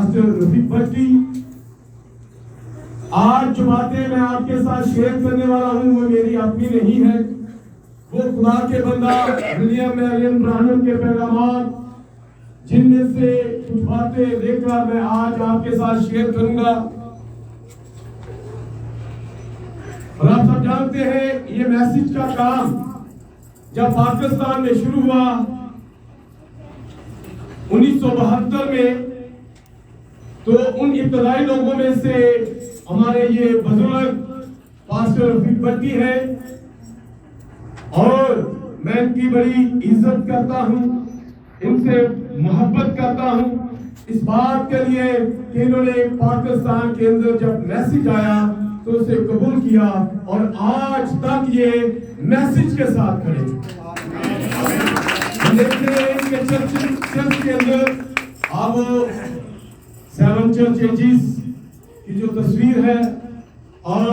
Pastor Rafiq भट्टी। आज जो बातें मैं आपके साथ शेयर करने वाला हूं वो मेरी अपनी नहीं है, वो खुदा के बंदा विलियम मैरियन ब्रानम के पैगामात, जिनमें से कुछ बातें लेकर मैं आज आपके साथ शेयर करूंगा। और आप सब जानते हैं ये मैसेज का काम जब पाकिस्तान में शुरू हुआ 1972 में, तो उन इब्तदाई लोगों में से हमारे ये बुजुर्ग पास्टर रफीक भट्टी है और मैं इनकी बड़ी इज्जत करता हूं, इनसे मोहब्बत करता हूं इस बात के लिए कि इन्होंने पाकिस्तान के अंदर जब मैसेज आया तो उसे कबूल किया और आज तक ये मैसेज के साथ खड़े। देखते हैं इनके चर्च के अंदर अब 7 चर्च एजेस की जो तस्वीर है और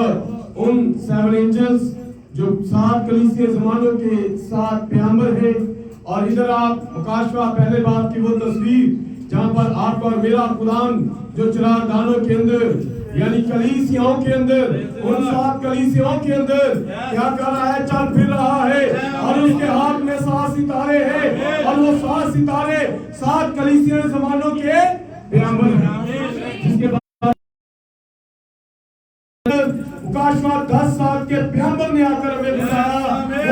उन 7 एंजल्स जो 7 कलीसिया ज़मानों के 7 पैगंबर हैं, और इधर आप मुकाशवा पहले बात की वो तस्वीर जहां पर आपका और मेरा खुदान जो चिरागदानों के अंदर यानी कलीसियाओं के अंदर उन 7 कलीसियाओं के अंदर क्या कर रहा है, चल फिर रहा है और उसके हाथ में 7 सितारे हैं और वो 7 सितारे 7 कलीसिया ज़मानों के पैगंबर हैं। जिसके बाद 10 साल के पैगंबर ने आकर हमें बताया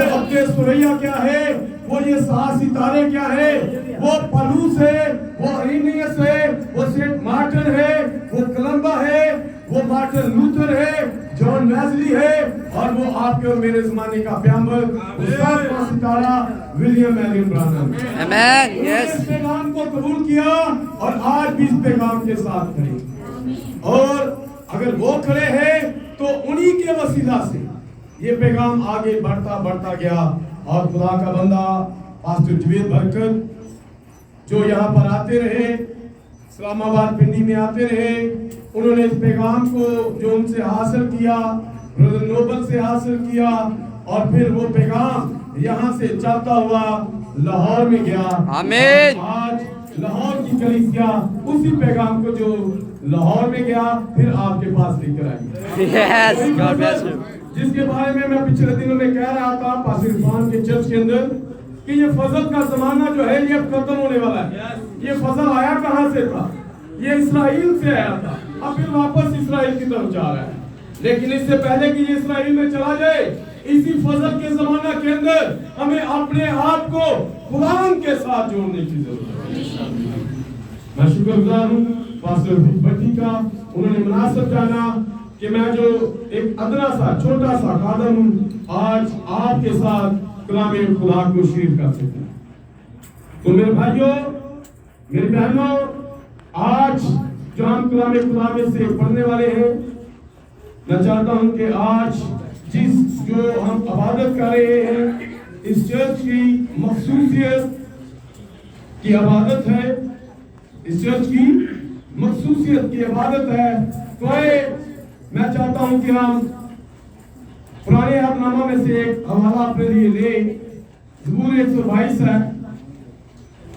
वो अपने सुरैया क्या है, वो ये 7 सितारे क्या है, वो पलूस है, वो अरीनियस है, वो सेंट मार्टिन है, वो कलम्बा है, वो मार्टिन लूथर है, जॉन वेस्ली है और वो आपके और मेरे जमाने का पैगंबर वो 7वां सितारा विलियम मैरियन ब्रानम। आमीन। यस, इस पैगाम को कबूल किया और आज भी इस पैगाम के साथ खड़े, और अगर वो खड़े हैं तो उन्हीं के वसीला से ये पैगाम आगे बढ़ता गया। और खुदा का बंदा पास्टर जवेद बरकत जो यहाँ पर आते रहे, इस्लामाबाद पिंडी में आते रहे, उन्होंने इस पैगाम को जो उनसे हासिल किया, ब्रदर नोबल से हासिल किया और फिर वो पैगाम यहाँ से चलता हुआ लाहौर में गया। आमीन। आज लाहौर की कलीसिया उसी पैगाम को जो लाहौर में गया फिर आपके पास लेकर आई। Yes, God bless you। जिसके बारे में मैं पिछले दिनों में कह रहा था पाकिस्तान के चर्च के अंदर कि ये फजल का जमाना जो है ये खत्म होने वाला है। ये फजल आया कहां से था? ये इस्राइल से आया था, अब फिर वापस इस्राइल की तरफ जा रहा है। लेकिन इससे पहले कि ये इस्राइल में चला जाए, इसी फजल के जमाना के अंदर हमें अपने आप को कुरान के साथ जोड़ने की जरूरत है। मैं शुक्रगुजार हूँ पास्टर भट्टी का, उन्होंने मुनासिब जाना कि मैं जो एक अदना सा छोटा सा खादम हूँ आज आपके साथ कलाम खुदा को शेयर कर सकूं। तो मेरे भाइयों मेरी बहनों, आज जो हम कलाम खुदा में से पढ़ने वाले हैं, मैं चाहता हूं कि आज जिस जो हम इबादत कर रहे हैं इस चर्च की मखसूसियत की इबादत है, इस चर्च की मखसूसियत की इबादत है। तो मैं चाहता हूं कि हम पुराने अहदनामा में से एक हवाला अपने लिए ले, ज़बूर 122 है,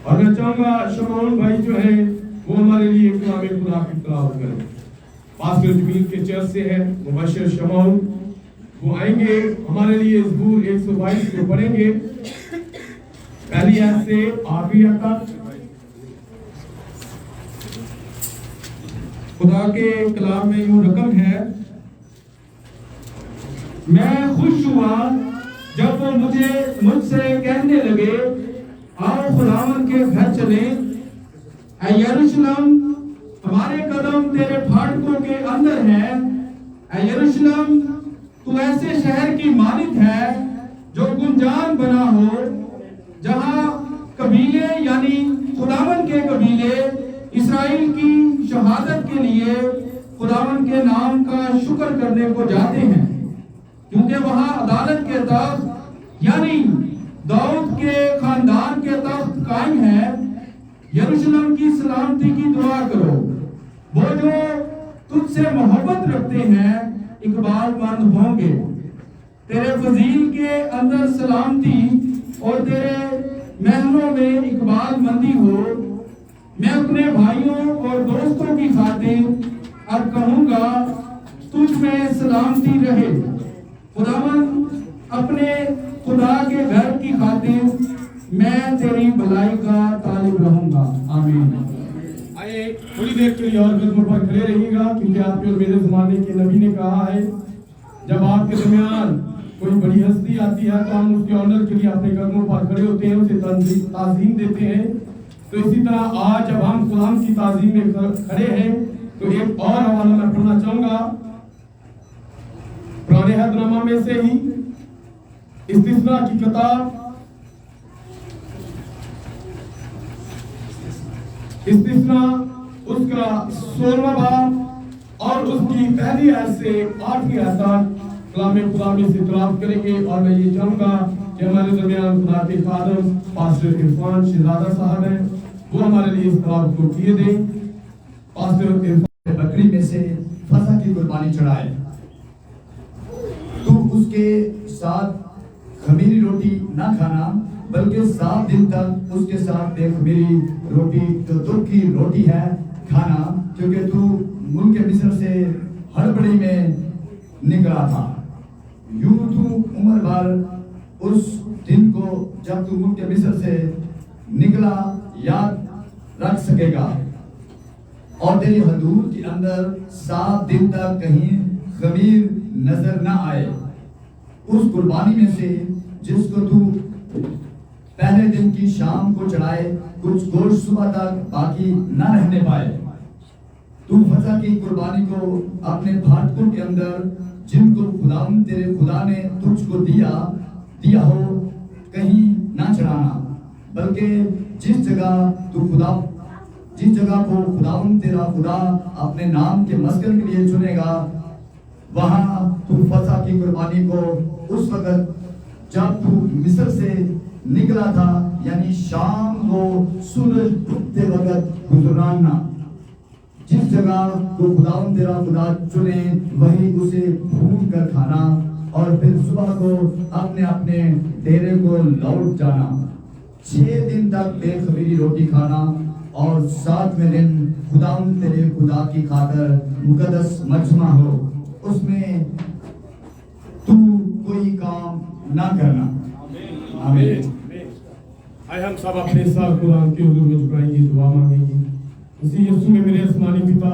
और मैं चाहूंगा शमाउल भाई जो है वो हमारे लिए कलाम खुदा की तिलावत करें। पास्टर जमील के चर्च से है मुबशर शमाउल, वो आएंगे हमारे लिए ज़बूर 122 को पढ़ेंगे पहली आयत से आखिरी आयत तक। खुदा के कलाम में यूं रकम है, मैं खुश हुआ जब वो मुझसे कहने लगे आओ खुदावन के घर चले। ऐ यरूशलेम हमारे कदम तेरे फाटकों के अंदर है। ऐ यरूशलेम तू ऐसे शहर की मालिक है जो गुंजान बना हो, जहां कबीले यानी खुदावन के कबीले इस्राएल की शहादत के लिए खुदावन के नाम का शुक्र करने को जाते हैं, क्योंकि वहां अदालत के तख्त यानी दाऊद के खानदान के तख्त कायम है। यरूशलेम की सलामती की दुआ करो, वो जो तुझसे मोहब्बत रखते हैं इकबालमंद होंगे। तेरे फजील के अंदर सलामती और तेरे महलों में इकबालमंदी हो। मैं अपने भाइयों और दोस्तों की खातिर अब कहूंगा, तुझ में सलामती रहे। खुदावंद, अपने खुदा के घर की खातिर मैं तेरी भलाई का तालिब रहूंगा। आमीन। आइए थोड़ी देर के लिए और कदमों पर खड़े रहिएगा, क्योंकि आपके और मेरे ज़माने के नबी ने कहा है, जब आपके दरमियान कोई बड़ी हस्ती आती है तो हम उसके ऑनर के लिए अपने कदमों पर खड़े होते हैं, उसे ताज़ीम देते हैं। तो इसी तरह आज जब हम खुदाम की ताज़ीम में खड़े हैं तो एक और हवाला मैं पढ़ना चाहूंगा पुराने अहदनामा में से ही, इस्तिस्ना की किताब, इस्तिस्ना उसका 16वां बाब और उसकी पहली आयत से 8वीं आयत तक कलाम खुदा में से तिलावत करेंगे। और मैं ये चाहूंगा कि हमारे दरमियान खुदा के खादम पास्टर इरफान शहजादा साहब हैं, वो हमारे लिए इस तिलावत को किए दें। पास्टर इरफान। बकरी में से फसह की कुर्बानी चढ़ाए, तू उसके साथ खमीरी रोटी ना खाना, बल्कि 7 दिन तक उसके साथ बेखमीरी रोटी जो दुख की रोटी है खाना, क्योंकि तू मुल्क मिस्र से हड़बड़ी में निकला था। यूं तू उम्र भर उस दिन को जब तू मुल्क मिस्र से निकला याद रख सकेगा, और तेरी हदूद के अंदर 7 दिन तक कहीं खमीर नजर ना आए। उस कुर्बानी में से जिसको तू पहले दिन की शाम को चढ़ाए, कुछ गोश्त सुबह तक बाकी न रहने पाए। तू फसह की कुर्बानी को अपने फाटकों के अंदर जिनको खुदावंद तेरे खुदा ने तुझको दिया हो कहीं ना चढ़ाना, बल्कि जिस जगह को खुदावंद तेरा खुदा अपने नाम के मस्कन के लिए चुनेगा, वहां तू फसह की कुर्बानी को उस वक्त जब तू मिस्र से निकला था, यानी शाम को सूरज डूबते वक्त गुजराना। जिस जगह को खुदावंद तेरा खुदा चुने वही उसे भून कर खाना, और फिर सुबह को अपने अपने डेरे को लौट जाना। 6 दिन तक बेखमीरी रोटी खाना, और 7वें दिन खुदावंद तेरे खुदा की खातर मुकद्दस मजमा हो, उसमें तू कोई काम ना करना। आमीन। आइए हम सब अपने सर खुदा के हुजूर में झुकाएंगे, दुआ मांगेंगे। इसी यीशु में मेरे आसमानी पिता,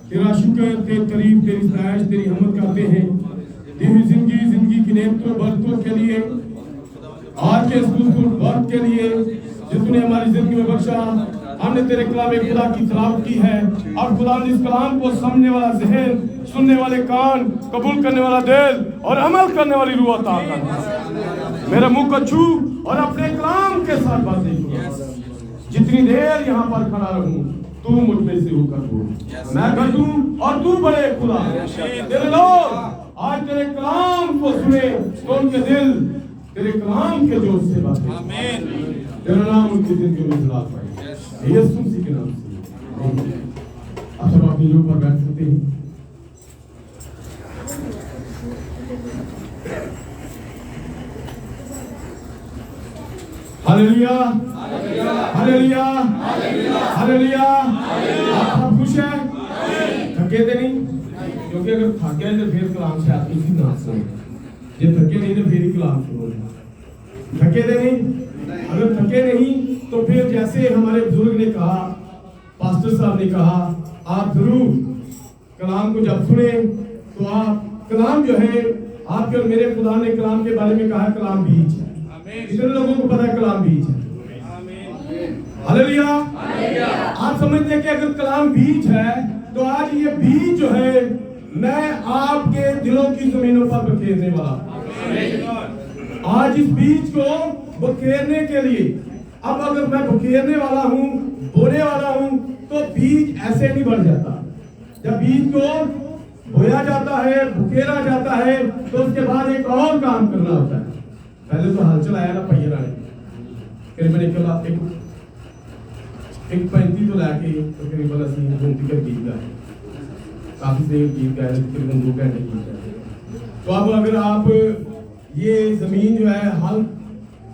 तेरा शुक्र, तेरी तारीफ, तेरी सताइश, तेरी हमद करते हैं दी हुई जिंदगी की नेमतों बरकतों के लिए, आज के इस खूबसूरत वक्त के लिए जो तूने हमारी जिंदगी में बख्शा। हमने तेरे कलाम खुदा की तिलावत की है, और खुदा ने इस कलाम को समझने वाला ज़हन, सुनने वाले कान, कबूल करने वाला दिल और अमल करने वाली रूह अता कर। मेरे मुंह को छू और अपने कलाम के साथ बातें करो। जितनी देर यहाँ पर खड़ा रहूं तू मुझ में से होकर बोल, मैं घटूं और तू बढ़े। खुदा तेरे लोग आज तेरे कलाम को सुने तो उनके दिल तेरे कलाम के जोश से बातें। आमीन। तेरा नाम उनकी जिंदगी में जला पाए, यीशु मसीह के नाम से। आप सब अपनी जगह पर बैठ सकते हैं। Hallelujah, hallelujah, hallelujah. आप खुश हैं? थके थे नहीं? क्योंकि अगर थक गए तो फिर कलाम से आप किसी ना सुनो, जे थके नहीं तो फिर ही कलाम सुनो। थके थे नहीं? अगर थके नहीं तो फिर जैसे हमारे बुजुर्ग ने कहा, पास्टर साहब ने कहा, आप जरूर कलाम को जब सुने तो आप कलाम जो है आपके और मेरे खुदा ने कलाम के बारे में कहा कलाम बीज है। इतने लोगों को पता है कलाम बीज है। हालेलुया। आप समझते हैं कि अगर कलाम बीज है तो आज ये बीज जो है मैं आपके दिलों की जमीनों पर बखेरने वाला। आज इस बीज को बखेरने के लिए, अब अगर मैं बखेरने वाला हूँ, बोने वाला हूँ, तो बीज ऐसे नहीं बढ़ जाता। जब बीज को बोया जाता है, बखेरा जाता है, तो उसके बाद एक और काम करना होता है। पहले तो हल चलाया ना पहिया आए, करीबन एक 35 तो लाके तकरीबन असली घूमती कर गीत गाए, काफी देर गीत गाए, तकरीबन 2 घंटे गीत गाए। तो अब अगर आप ये जमीन जो है हल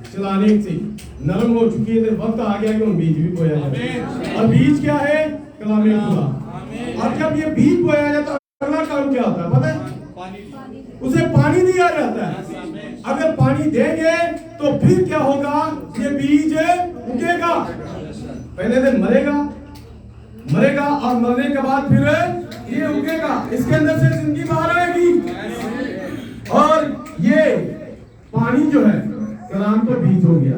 चलाने से नरम हो चुकी है, तो वक्त आ गया कि हम बीज भी बोया जाए। और बीज क्या है? कलामे खुदा। और जब ये बीज बोया जाता है तो अगला काम क्या होता है पता है? उसे पानी दिया जाता है। अगर पानी देंगे तो फिर क्या होगा? ये बीज उगेगा। पहले दिन मरेगा और मरने के बाद फिर ये उगेगा। इसके अंदर से जिंदगी बाहर आएगी। और ये पानी जो है, कलाम तो बीज हो गया,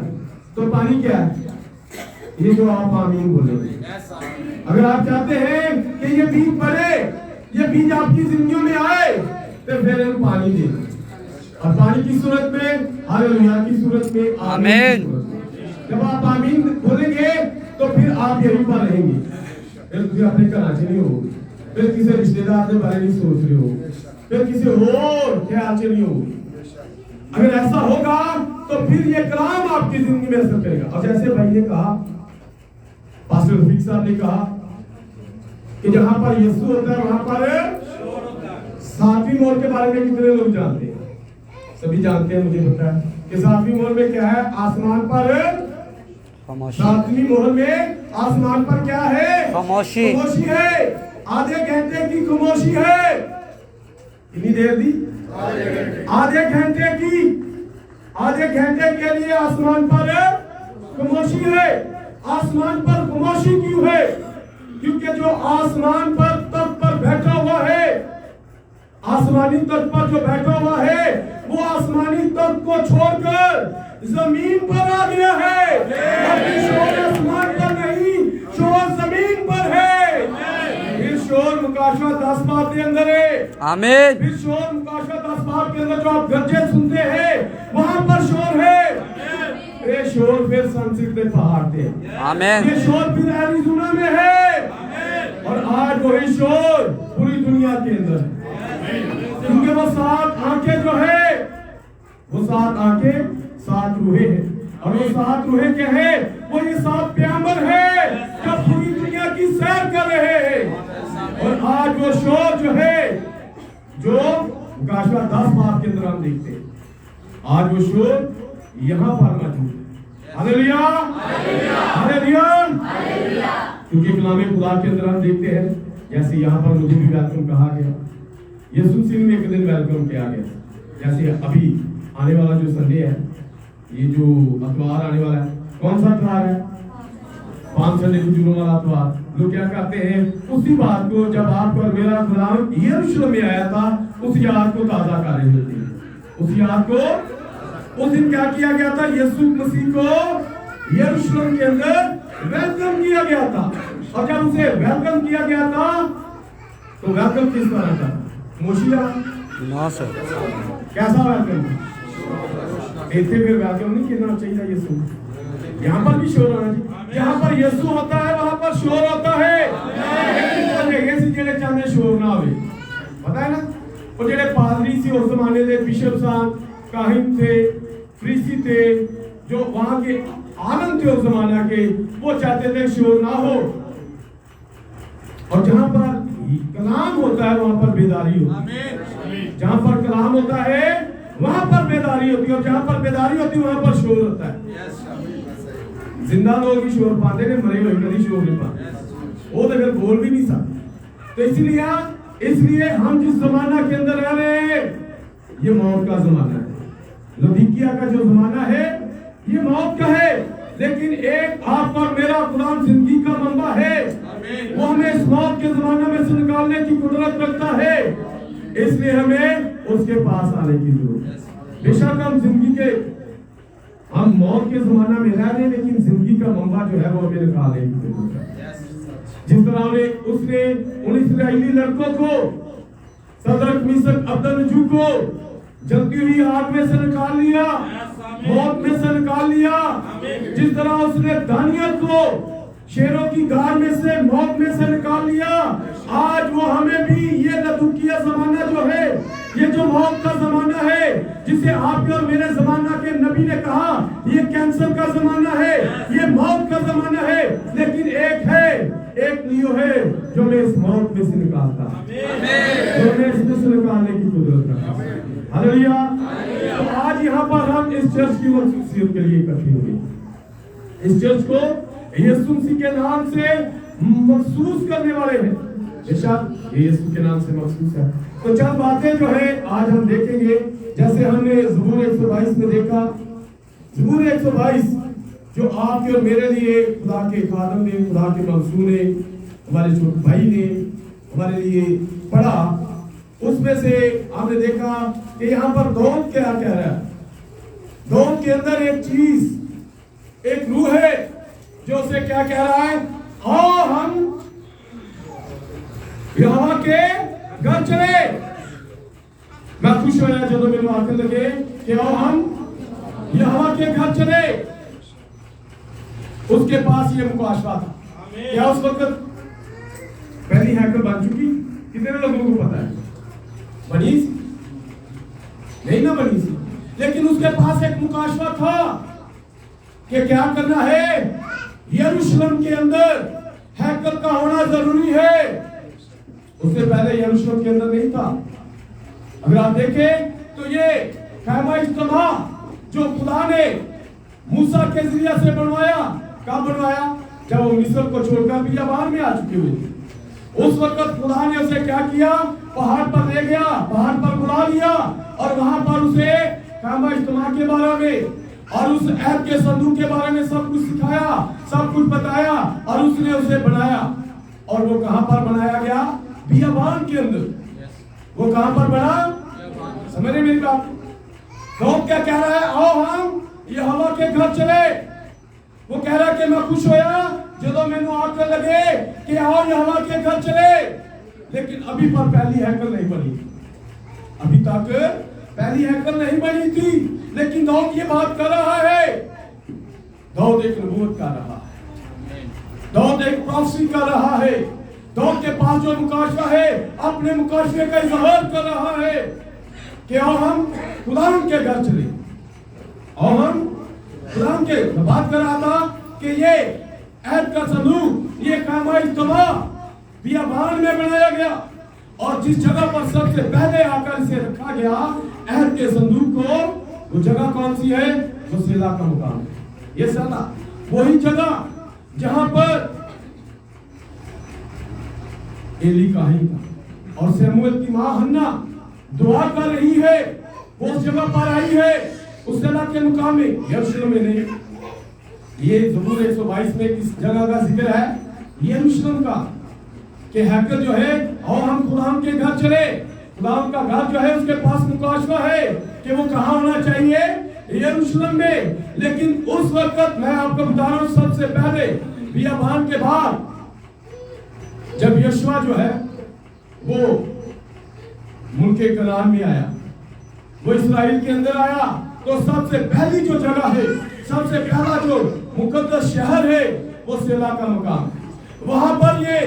तो पानी क्या है? ये जो आप आमीन बोलेंगे। अगर आप चाहते हैं कि ये बीज बढ़े, ये बीज आपकी जिंदगी में आए, तो फिर हम पानी दें। और पानी की सूरत में, हालेलुया की सूरत में, आमीन। जब आप आमीन बोलेंगे तो फिर आप यहीं पर रहेंगे। फिर तुझे अपने कराची नहीं हो, फिर किसी रिश्तेदार के बारे में सोच रहे हो, फिर किसी और ख्याल से नहीं हो। अगर ऐसा होगा तो फिर ये कलाम आपकी जिंदगी में असर करेगा। और जैसे भाई ने कहा, पास्टर रफीक साहब ने कहा कि जहां पर यीशु होता है वहां पर सातवीं मोहर के बारे में कितने लोग जानते हैं? सभी जानते हैं, मुझे पता है कि सातवीं मोहर में क्या है? आसमान पर सातवीं मोहर में आसमान पर क्या है? खामोशी है। आधे घंटे की खामोशी है। कितनी देर दी? आधे घंटे की। आधे घंटे के लिए आसमान पर खामोशी है। आसमान पर खामोशी क्यों है? क्योंकि जो आसमान पर तख्त पर बैठा हुआ है, आसमानी तख्त पर जो बैठा हुआ है, वो आसमानी तख्त को छोड़कर जमीन पर आ गया है। शोर आसमान पर नहीं, शोर जमीन पर है। फिर शोर मुकाशवा 10 बाब के अंदर है। आमीन। फिर शोर मुकाशवा 10 बाब के अंदर जो आप गरजे सुनते हैं, वहां पर शोर है। ये शोर फिर सनसिल्क के पहाड़ थे। आमीन। ये शोर फिर एरिज़ोना में है। और आज वही शोर पूरी दुनिया के अंदर है। क्योंकि वो 7 आंखें जो है, वो 7 आंखें 7 रूहें हैं। और वो 7 रूहें क्या है? वो ये 7 प्यामर है जो पूरी दुनिया की सैर कर रहे हैं। और आज वो शोर जो है, जो मुकाशवा 10 बाब के अंदर हम देखते हैं, आज वो शोर यहाँ पर मौजूद है। Hallelujah, hallelujah. क्योंकि कलाम खुदा के अंदर हम देखते हैं, जैसे यहाँ पर मुझे भी वेलकम कहा गया, यीशु मसीह में एक दिन वेलकम किया गया। जैसे अभी आने वाला जो संडे है, ये जो अतवार आने वाला है, कौन सा अतवार है? 5 संडे गुजरने वाला अतवार। लोग क्या कहते हैं? उसी बात को जब आपको और मेरा गुलाम यरूशलेम में आया था, उस याद को ताजा कर रहे होते हैं। उस याद को उस दिन क्या किया गया था? यीशु मसीह को यरूशलेम के अंदर वेलकम किया गया था। और जब उसे वेलकम किया गया था, तो वेलकम किस तरह था? मोशिया ना सर, कैसा वेलकम? ऐसे फिर वेलकम नहीं करना चाहिए। यीशु यहाँ पर भी शोर होना चाहिए। जहाँ पर यीशु होता है वहां पर शोर होता है। चाहे शोर ना हो, पता है ना? वो जेडे पादरी सी उस जमाने के बिशप सान, काहिन थे, फरीसी थे, जो वहां के आनंद थे उस जमाना के, वो चाहते थे शोर ना हो। और जहां पर कलाम होता है वहां पर बेदारी होती है। जहां पर कलाम होता है वहां पर बेदारी होती है। और जहां पर बेदारी होती है वहां पर शोर होता है। जिंदा लोग भी शोर पाते ने, मरे हुए कभी शोर नहीं पाते। वो तो फिर बोल भी नहीं सकते। तो इसलिए हम जिस जमाना के अंदर रह रहे हैं, ये मौत का जमाना है। लौदीकिया का जो जमाना है, ये मौत का है। लेकिन एक आपका और मेरा गुलाम जिंदगी का मंबा है। वो हमें इस मौत के जमाने में से निकालने की कुदरत रखता है। इसलिए हमें उसके पास आने की जरूरत है। बेशक हम मौत के जमाना में रह रहे हैं, लेकिन जिंदगी का मंबा जो है वो हमें निकालने की जरूरत है। जिस तरह उसने उन इस्राएली लड़कों को, सदरक मिसक अब्दनजू को जलती हुई आग में से निकाल लिया, मौत में से निकाल लिया। जिस तरह उसने दानियल को शेरों की गार में से, मौत में से निकाल लिया, आज वो हमें भी ये लदुकिया जमाना जो है, ये जो मौत का जमाना है, जिसे आपके और मेरे जमाना के नबी ने कहा ये कैंसर का जमाना है, ये मौत का जमाना है, लेकिन एक लियो है जो मैं इस मौत में से निकालता, जो मैं इसमें से निकालने की कुदरत रखता हूं। हालेलुया। तो आज यहाँ पर हम इस चर्च की मखसूसियत के लिए इकट्ठे हुए। इस चर्च को यीशु मसीह के नाम से मखसूस करने वाले हैं। बेशक ये यीशु के नाम से मखसूस है। तो चंद बातें जो है आज हम देखेंगे, जैसे हमने ज़बूर 122 में देखा। ज़बूर 122 जो आपके और मेरे लिए खुदा के खादम ने, खुदा के मखसूस ने, हमारे छोटे भाई ने हमारे लिए पढ़ा, उसमें से हमने देखा कि यहाँ पर दौत क्या कह रहा है। दौत के अंदर एक चीज, एक रूह है जो उसे क्या कह रहा है, आओ हम यहोवा के घर चले। मैं खुश होया जो मेरे आंखें लगे कि आओ हम यहोवा के घर चले। उसके पास ये मुकाशवा था। क्या उस वक्त पहली हैकल बन चुकी? कितने लोगों को पता है? बनी नहीं ना बनी सी, लेकिन उसके पास एक मुकाशवा था कि क्या करना है। यरूशलेम के अंदर हैकल का होना जरूरी है। उससे पहले यरूशलेम के अंदर नहीं था। अगर आप देखें तो ये खैमा इज्तिमा जो खुदा ने मूसा के जरिए से बनवाया, कब बनवाया? जब वो मिस्र को छोड़कर बियाबान में आ चुके हुए थे। उस वक्त खुदा ने उसे क्या किया, पहाड़ पर ले गया, पहाड़ पर बुला लिया और वहां पर उसे खैमा इज्तिमा के बारे में और उस ऐप के संदूक के बारे में सब कुछ सिखाया, सब कुछ बताया और उसने उसे बनाया। और वो कहां पर बनाया गया? बियाबान के अंदर। वो कहां पर बना? समझ रहे मेरी बात? लोग क्या कह रहा है, आओ हम यहोवा के घर चले। वो कह रहा है कि मैं खुश होया जो मैंने आकर लगे कि आओ यहोवा के घर चले। लेकिन अभी पर पहली हैकल नहीं बनी, अभी तक पहली हैकल नहीं बनी थी। लेकिन दाऊद ये बात कर रहा है, दाऊद एक नबूवत कर रहा है, दाऊद एक प्रोफेसी कर रहा है। दाऊद के पास जो मुकाशवा है, अपने मुकाशवे का इजहार कर रहा है कि आओ हम खुदा के घर चले। और हम खुदा के बात कर रहा था कि ये ऐद का संदूक, ये खैमा इज्तिमा बियाबान में बनाया गया और जिस जगह पर सबसे पहले आकर इसे रखा गया ऐद के संदूक को, वो जगह कौन सी है? जो सेला का मुकाम है। ये सेला वही जगह जहां पर एली काहिन था और शमूएल की मां हन्ना दुआ कर रही है, वो उस जगह पर आई है, उस सेला के मुकाम में, यरूशलेम में नहीं। ये ज़बूर 122 में किस जगह का जिक्र है? यरूशलेम का, कि हैकल जो है और हम खुदा के घर चले। खुदा का घर जो है उसके पास मुकाशवा है कि वो कहाँ होना चाहिए? यरूशलेम में। लेकिन उस वक्त मैं आपको बता रहा हूं, सबसे पहले बियाबान के बाद जब यशवा जो है वो मुल्के कनान में आया, वो इस्राएल के अंदर आया, तो सबसे पहली जो जगह है, सबसे पहला जो मुकद्दस शहर है, वो सेला का मकाम। वहां पर ये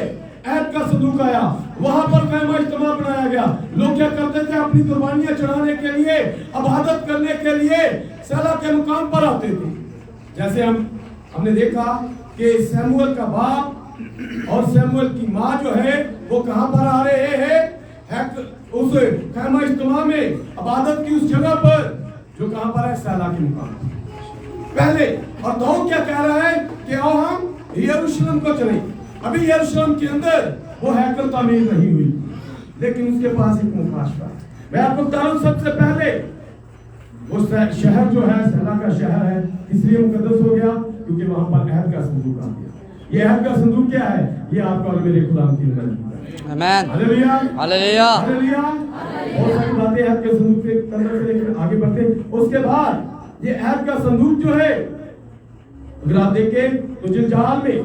ऐद का संदूक आया, वहां पर खैमा इज्तिमा बनाया गया। लोग क्या करते थे? अपनी कुर्बानियां चढ़ाने के लिए, इबादत करने के लिए सेला के मुकाम पर आते थे। जैसे हमने देखा कि शमूएल का बाप और शमूएल की मां जो है वो कहां पर आ रहे हैं? उस खैमा इज्तिमा में इबादत की उस जगह पर जो कहां पर है? सेला के मुकाम पहले। और दाऊद क्या कह रहा है कि आओ हम यरूशलेम को चलें। अभी यरूशलेम के अंदर वो हैकल तामीर नहीं हुई, लेकिन उसके पास एक मुकाशवा है। मैं आपको बता रहा हूं, सबसे पहले वो शहर जो है सेला का शहर है, इसलिए मुकद्दस हो गया क्योंकि वहां पर ऐद का संदूक आ गया। ये ऐद का संदूक क्या है? ये आपका और मेरे खुदा की मर्जी है। आमीन, हालेलुया, हालेलुया, हालेलुया। बहुत सारी बातें ऐद के संदूक के अंदर से लेकर आगे बढ़ते। उसके बाद ये ऐद का संदूक जो है, अगर आप देखें तो जिलजाल में,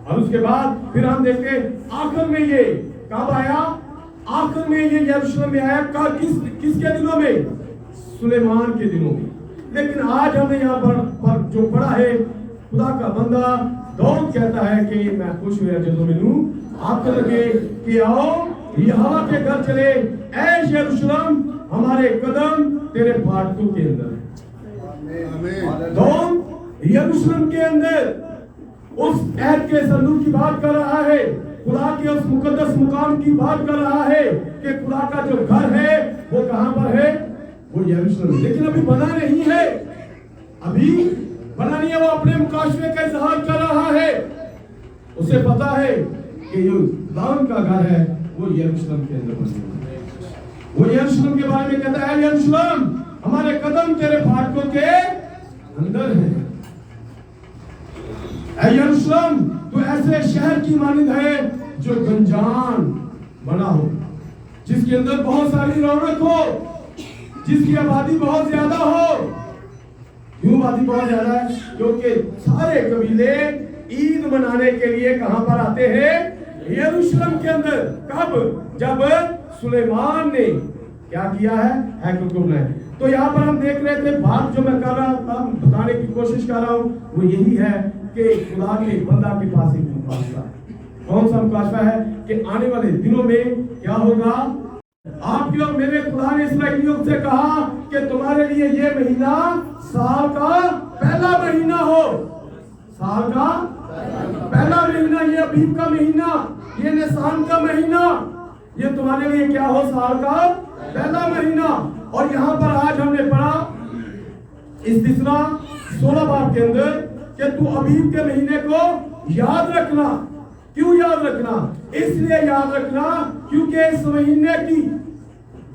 और उसके बाद फिर हम देखते आखिर में ये कब आया? आखिर में ये यरूशलेम में आया। किसके दिनों में? सुलेमान के दिनों में। लेकिन आज हमने यहाँ पर जो पढ़ा है, खुदा का बंदा दाऊद कहता है कि मैं खुश हुआ जब मैनू आखिर लगे कि आओ यहोवा के घर चले। ऐ यरूशलेम, हमारे कदम तेरे फाटकों के अंदर है। दाऊद यरूशलेम के अंदर उस ऐद के संदूक की बात कर रहा है, खुदा के उस मुकद्दस मुकाम की बात कर रहा है कि खुदा का जो घर है वो कहां पर है? वो यरूशलेम। लेकिन अभी बना नहीं है, अभी बना नहीं है, वो अपने मुकाशफे का इजहार कर रहा है। उसे पता है कि जो दाऊद का घर है वो यरूशलेम के अंदर बना है। वो यरूशलेम के बारे में कहता है, यरूशलेम हमारे कदम तेरे फाटकों के अंदर है। ऐ यरूशलेम तू ऐसे शहर की मानिंद है जो गंजान बना हो, जिसके अंदर बहुत सारी रौनक हो, जिसकी आबादी बहुत ज्यादा हो। क्यों आबादी बहुत ज्यादा है? क्योंकि सारे कबीले ईद मनाने के लिए कहां पर आते हैं? यरूशलेम के अंदर। कब? जब सुलेमान ने क्या किया है? हैकल को बनाया। तो यहाँ पर हम देख रहे थे, बात जो मैं कर रहा था, बताने की कोशिश कर रहा हूँ, वो यही है कि खुदा के बंदा के पास एक मुकाशफा है। कौन सा मुकाशफा है? कि आने वाले दिनों में क्या होगा? आपके और मेरे खुदा ने इस्राएलियों से कहा कि तुम्हारे लिए ये महीना साल का पहला महीना हो। साल का पहला महीना, ये अबीब का महीना, ये निसान का महीना, ये तुम्हारे लिए क्या हो? साल का पहला महीना। और यहाँ पर आज हमने पढ़ा इस तीसरा 16 बाब के अंदर कि तू अबीब के महीने को याद रखना। क्यों याद रखना? इसलिए याद रखना क्योंकि इस महीने की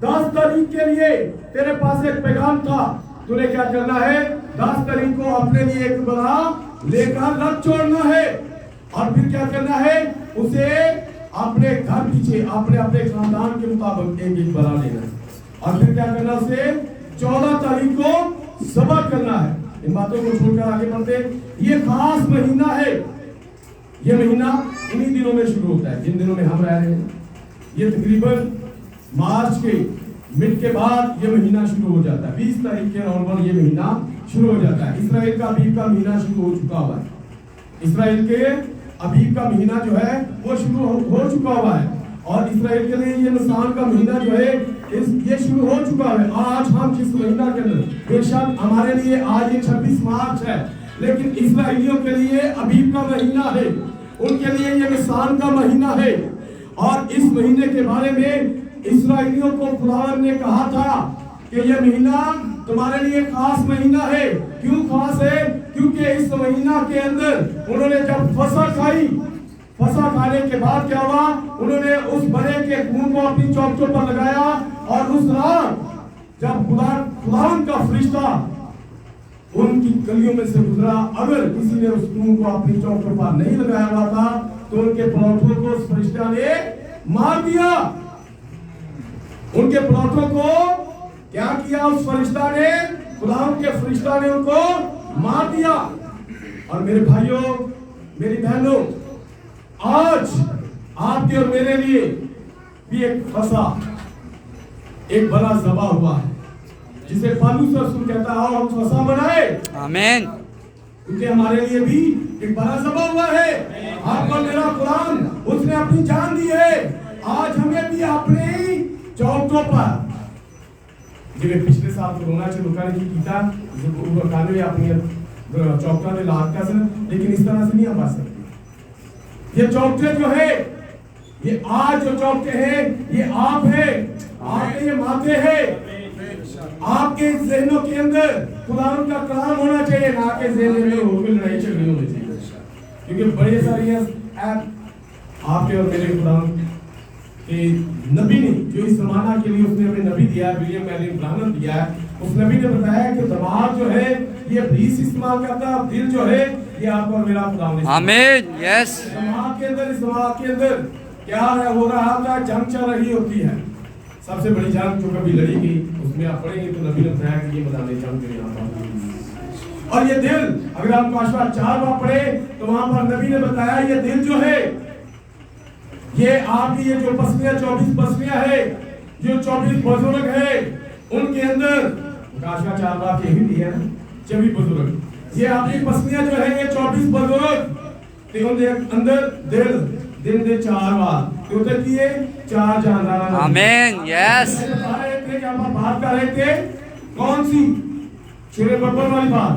10 तारीख के लिए तेरे पास एक पैगाम था। तूने क्या करना है? 10 तारीख को अपने लिए एक बड़ा लेकर रख छोड़ना है, और फिर क्या करना है? उसे अपने घर पीछे अपने अपने खानदान के मुताबिक एक बड़ा लेना है, और फिर क्या करना? उसे 14 तारीख को सबक करना है। इन बातों को छोड़कर आगे बढ़ते। ये खास महीना है। ये महीना इन्हीं दिनों में शुरू होता है जिन दिनों में हम रह रहे हैं। ये तकरीबन मार्च के मिड के बाद ये महीना शुरू हो जाता है। 20 तारीख के नवंबर ये महीना शुरू हो जाता है। इसराइल का अबीब का महीना शुरू हो चुका हुआ है। इसराइल के अबीब का महीना जो है वो शुरू हो चुका हुआ है, और इसराइल के लिए ये निसान का महीना जो है ये शुरू हो चुका है। आज हम जिस महीना के अंदर, बेशक हमारे लिए आज ये 26 मार्च है, लेकिन इसराइलियों के लिए अबीब का महीना है, उनके लिए ये निसान का महीना है। और इस महीने के बारे में इसराइलियों को खुदा ने कहा था कि यह महीना तुम्हारे लिए खास महीना है। क्यों खास है? क्योंकि इस महीना के अंदर उन्होंने जब फसह खाई, फसह खाने के बाद क्या हुआ? उन्होंने उस बड़े के खून को अपनी चौखटों पर लगाया, और उस रात जब खुदा का फरिश्ता उनकी गलियों में से गुजरा, अगर किसी ने उस खून को अपनी चौखटों पर नहीं लगाया हुआ था तो उनके पलौठों को उस फरिश्ता ने मार दिया। उनके पलौठों को क्या किया? उस फरिश्ता ने, खुदा के फरिश्ता ने उनको मार दिया। और मेरे भाइयों, मेरी बहनों, आज आपके और मेरे लिए भी एक फसह, एक बड़ा ज़बह हुआ है, जिसे पौलुस रसूल कहता है, आओ हम फसह मनाए। आमीन। क्योंकि हमारे लिए भी एक बड़ा ज़बह हुआ है। आपका मेरा कुरान, उसने अपनी जान दी है। आज हमें भी अपने चौकों पर, जिन्हें पिछले साल कोरोना से रुका नहीं कीता, अपनी चौका ने लाद का, लेकिन इस तरह से नहीं हम आ सकते। ये चौके जो है, ये आज जो चौके हैं, ये आप है, आपके ये माथे है। आपके ज़हनों के अंदर खुदा का कलाम होना चाहिए, ना के ज़हन में होकर लड़ाई झगड़े होने चाहिए। क्योंकि बड़े सारे आपके और मेरे खुदा के नबी ने, जो इस जमाना के लिए उसने हमें नबी दिया, विलियम एलिन ब्रानम दिया है, उस नबी ने बताया कि दिमाग जो है ये इब्लीस इस्तेमाल करता है, दिल जो है ये आपका और मेरा खुदा ने। आमीन। यस। दिमाग के अंदर, इस दिमाग के अंदर क्या है हो रहा था? जंग चल रही होती है। सबसे बड़ी जंग जो कभी लड़ी गई, उसमें आप पढ़ेंगे तो नबी ने बताया कि ये बताने जंग जो यहाँ पर। और ये दिल, अगर आप मुकाशफा 4 बार पढ़े तो वहां पर नबी ने बताया ये दिल जो है, ये आपकी ये जो पसलियां 24 पसलियां है, जो 24 बुजुर्ग है, उनके अंदर मुकाशफा 4 बार के ही दिया ना, 24 बुजुर्ग, ये आपकी पसलियां जो है, ये 24 बुजुर्ग, तो उनके अंदर दिल दिन दे 4 बार क्यों किए? 4 जानदार। आमीन। यस। बात कर रहे थे कौन सी? शेर बब्बर वाली बात,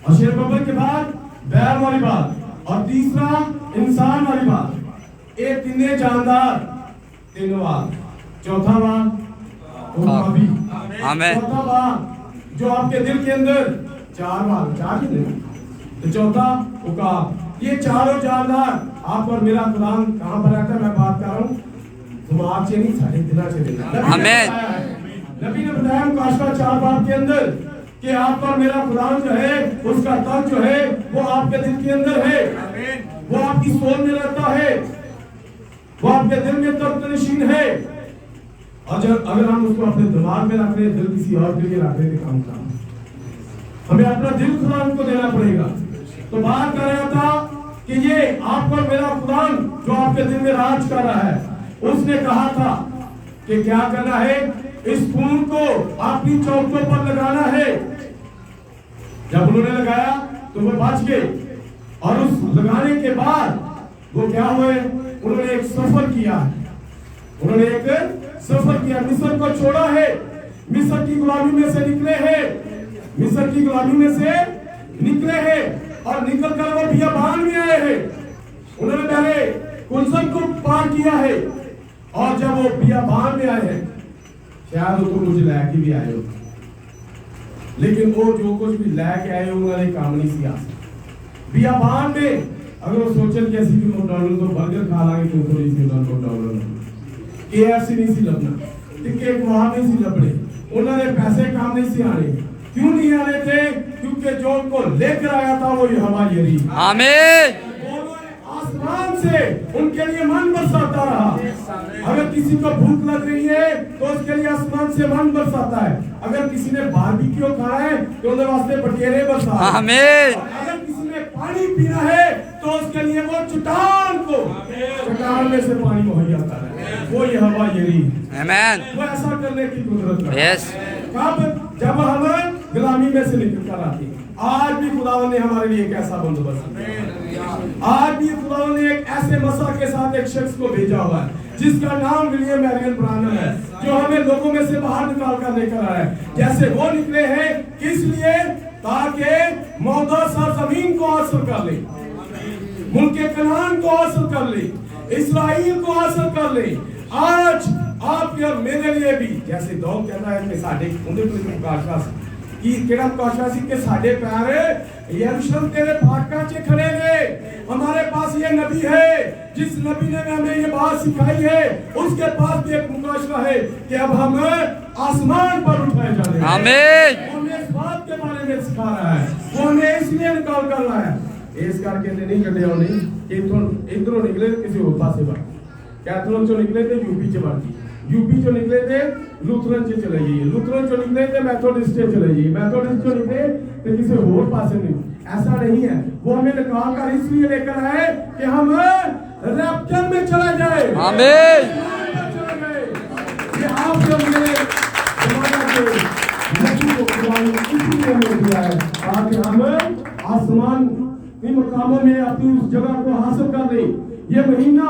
और शेर बब्बर के बाद बैर वाली बात, और तीसरा इंसान वाली बात। एक तीन जानदार, 3 बार। चौथा बार आमीन। चौथा बार जो आपके दिल के अंदर चार ही नहीं तो चौथा वो कहा ये चारों जानदार आप और मेरा कुरान कहाँ पर रहता है। मैं बात कर रहा हूँ दिमाग से नहीं साढ़े दिना से आमीन। नबी ने बताया मुकाशवा 4 बाब के अंदर कि आप और मेरा कुरान जो है उसका तर्क जो है वो आपके दिल के अंदर है, वो आपकी सोच में रहता है, वो आपके दिल में तर्क नशीन है। और जब अगर हम उसको अपने दिमाग में रख रहे दिल किसी और के लिए रख रहे थे काम हमें अपना दिल कुरान को देना पड़ेगा। तो बात कर रहा था कि ये आप और मेरा कुरान जो आपके दिल में राज कर रहा है, उसने कहा था कि क्या करना है, इस खून को अपनी चौकों पर लगाना है। जब उन्होंने लगाया तो वो बच गए और उस लगाने के बाद वो क्या हुए, उन्होंने एक सफर किया, उन्होंने एक सफर किया, मिस्र को छोड़ा है, मिस्र की गुलामी में से निकले हैं, मिस्र की गुलामी में से निकले हैं और निकल कर वो बियाबान में आए हैं। उन्होंने पहले कुलसन को पार किया है और जब वो बियाबान में आए हैं, शायद वो तो मुझे लेके भी आए हो, लेकिन वो जो कुछ भी लेके आए उन्होंने काम नहीं किया। बियाबान में अगर वो सोचन कि ऐसी मैकडॉनल्ड तो बर्गर खा लांगे तो थोड़ी सी मैकडॉनल्ड KFC नहीं सी लबना, टिक्के वहां नहीं सी लबने, उन्होंने पैसे काम नहीं सी आने। क्यों नहीं आने थे? क्योंकि जो उनको लेकर आया था वो यहोवा यरी, आमीन। आसमान से उनके लिए मन बरसाता रहा। अगर किसी को भूख लग रही है तो उसके लिए आसमान से मन बरसाता है। अगर किसी ने बारबेक्यू खाना है तो उनके वास्ते बटेरे बरसाता है। आमीन। अगर किसी ने पानी पीना है तो उसके लिए वो चट्टान में से पानी मुहैया करता है, वो यहोवा यरी, आमीन। वो ऐसा करने की कुदरत है। यस। कब? जब हम गुलामी में से निकल कर आते। आज भी खुदावन ने हमारे लिए एक ऐसा बंदोबस्त किया, आज भी खुदावन ने एक ऐसे मसा के साथ एक शख्स को भेजा हुआ है जिसका नाम विलियम मैरियन ब्रानम है, जो हमें लोगों में से बाहर निकाल कर लेकर आया है। जैसे वो निकले हैं, किस लिए? ताकि मौदा सरजमीन को हासिल कर ले, मुल्क कनान को हासिल कर ले, इस्राइल को हासिल कर ले। आज आपके और मेरे लिए भी, जैसे दौड़ कहता है कि साडे उन्हें कोई मुकाशवा कि केड़ा मुकाशवा सी के साडे पैर यरूशलेम तेरे फाटका चे खड़े ने। हमारे पास ये नबी है, जिस नबी ने हमें ये बात सिखाई है, उसके पास भी एक मुकाशवा है कि अब हम आसमान पर उठाए जा रहे हैं। आमीन। वो हमें इस बात के बारे में सिखा रहा है, वो हमें इसलिए निकाल कर रहा है। इस करके नहीं कटे होने कि इधरों निकले किसी और पासे पर कैथोलिक जो निकले थे यूपी से बाकी, यूपी जो निकले थे लूथरन से चले जाइए, लूथरन जो निकले थे मेथोडिस्ट से चले जाइए, मेथोडिस्ट जो निकले तो किसी और पासे नहीं। ऐसा नहीं है, वो हमें निकाल कर इसलिए लेकर आए कि हम रैप्चर में चले जाए। आमीन। ये आप जो मेरे जमाना के नबी को खुदावन ने इसलिए हमें दिया है ताकि हम आसमान इन मकामों में अपनी उस जगह को हासिल कर ले। ये महीना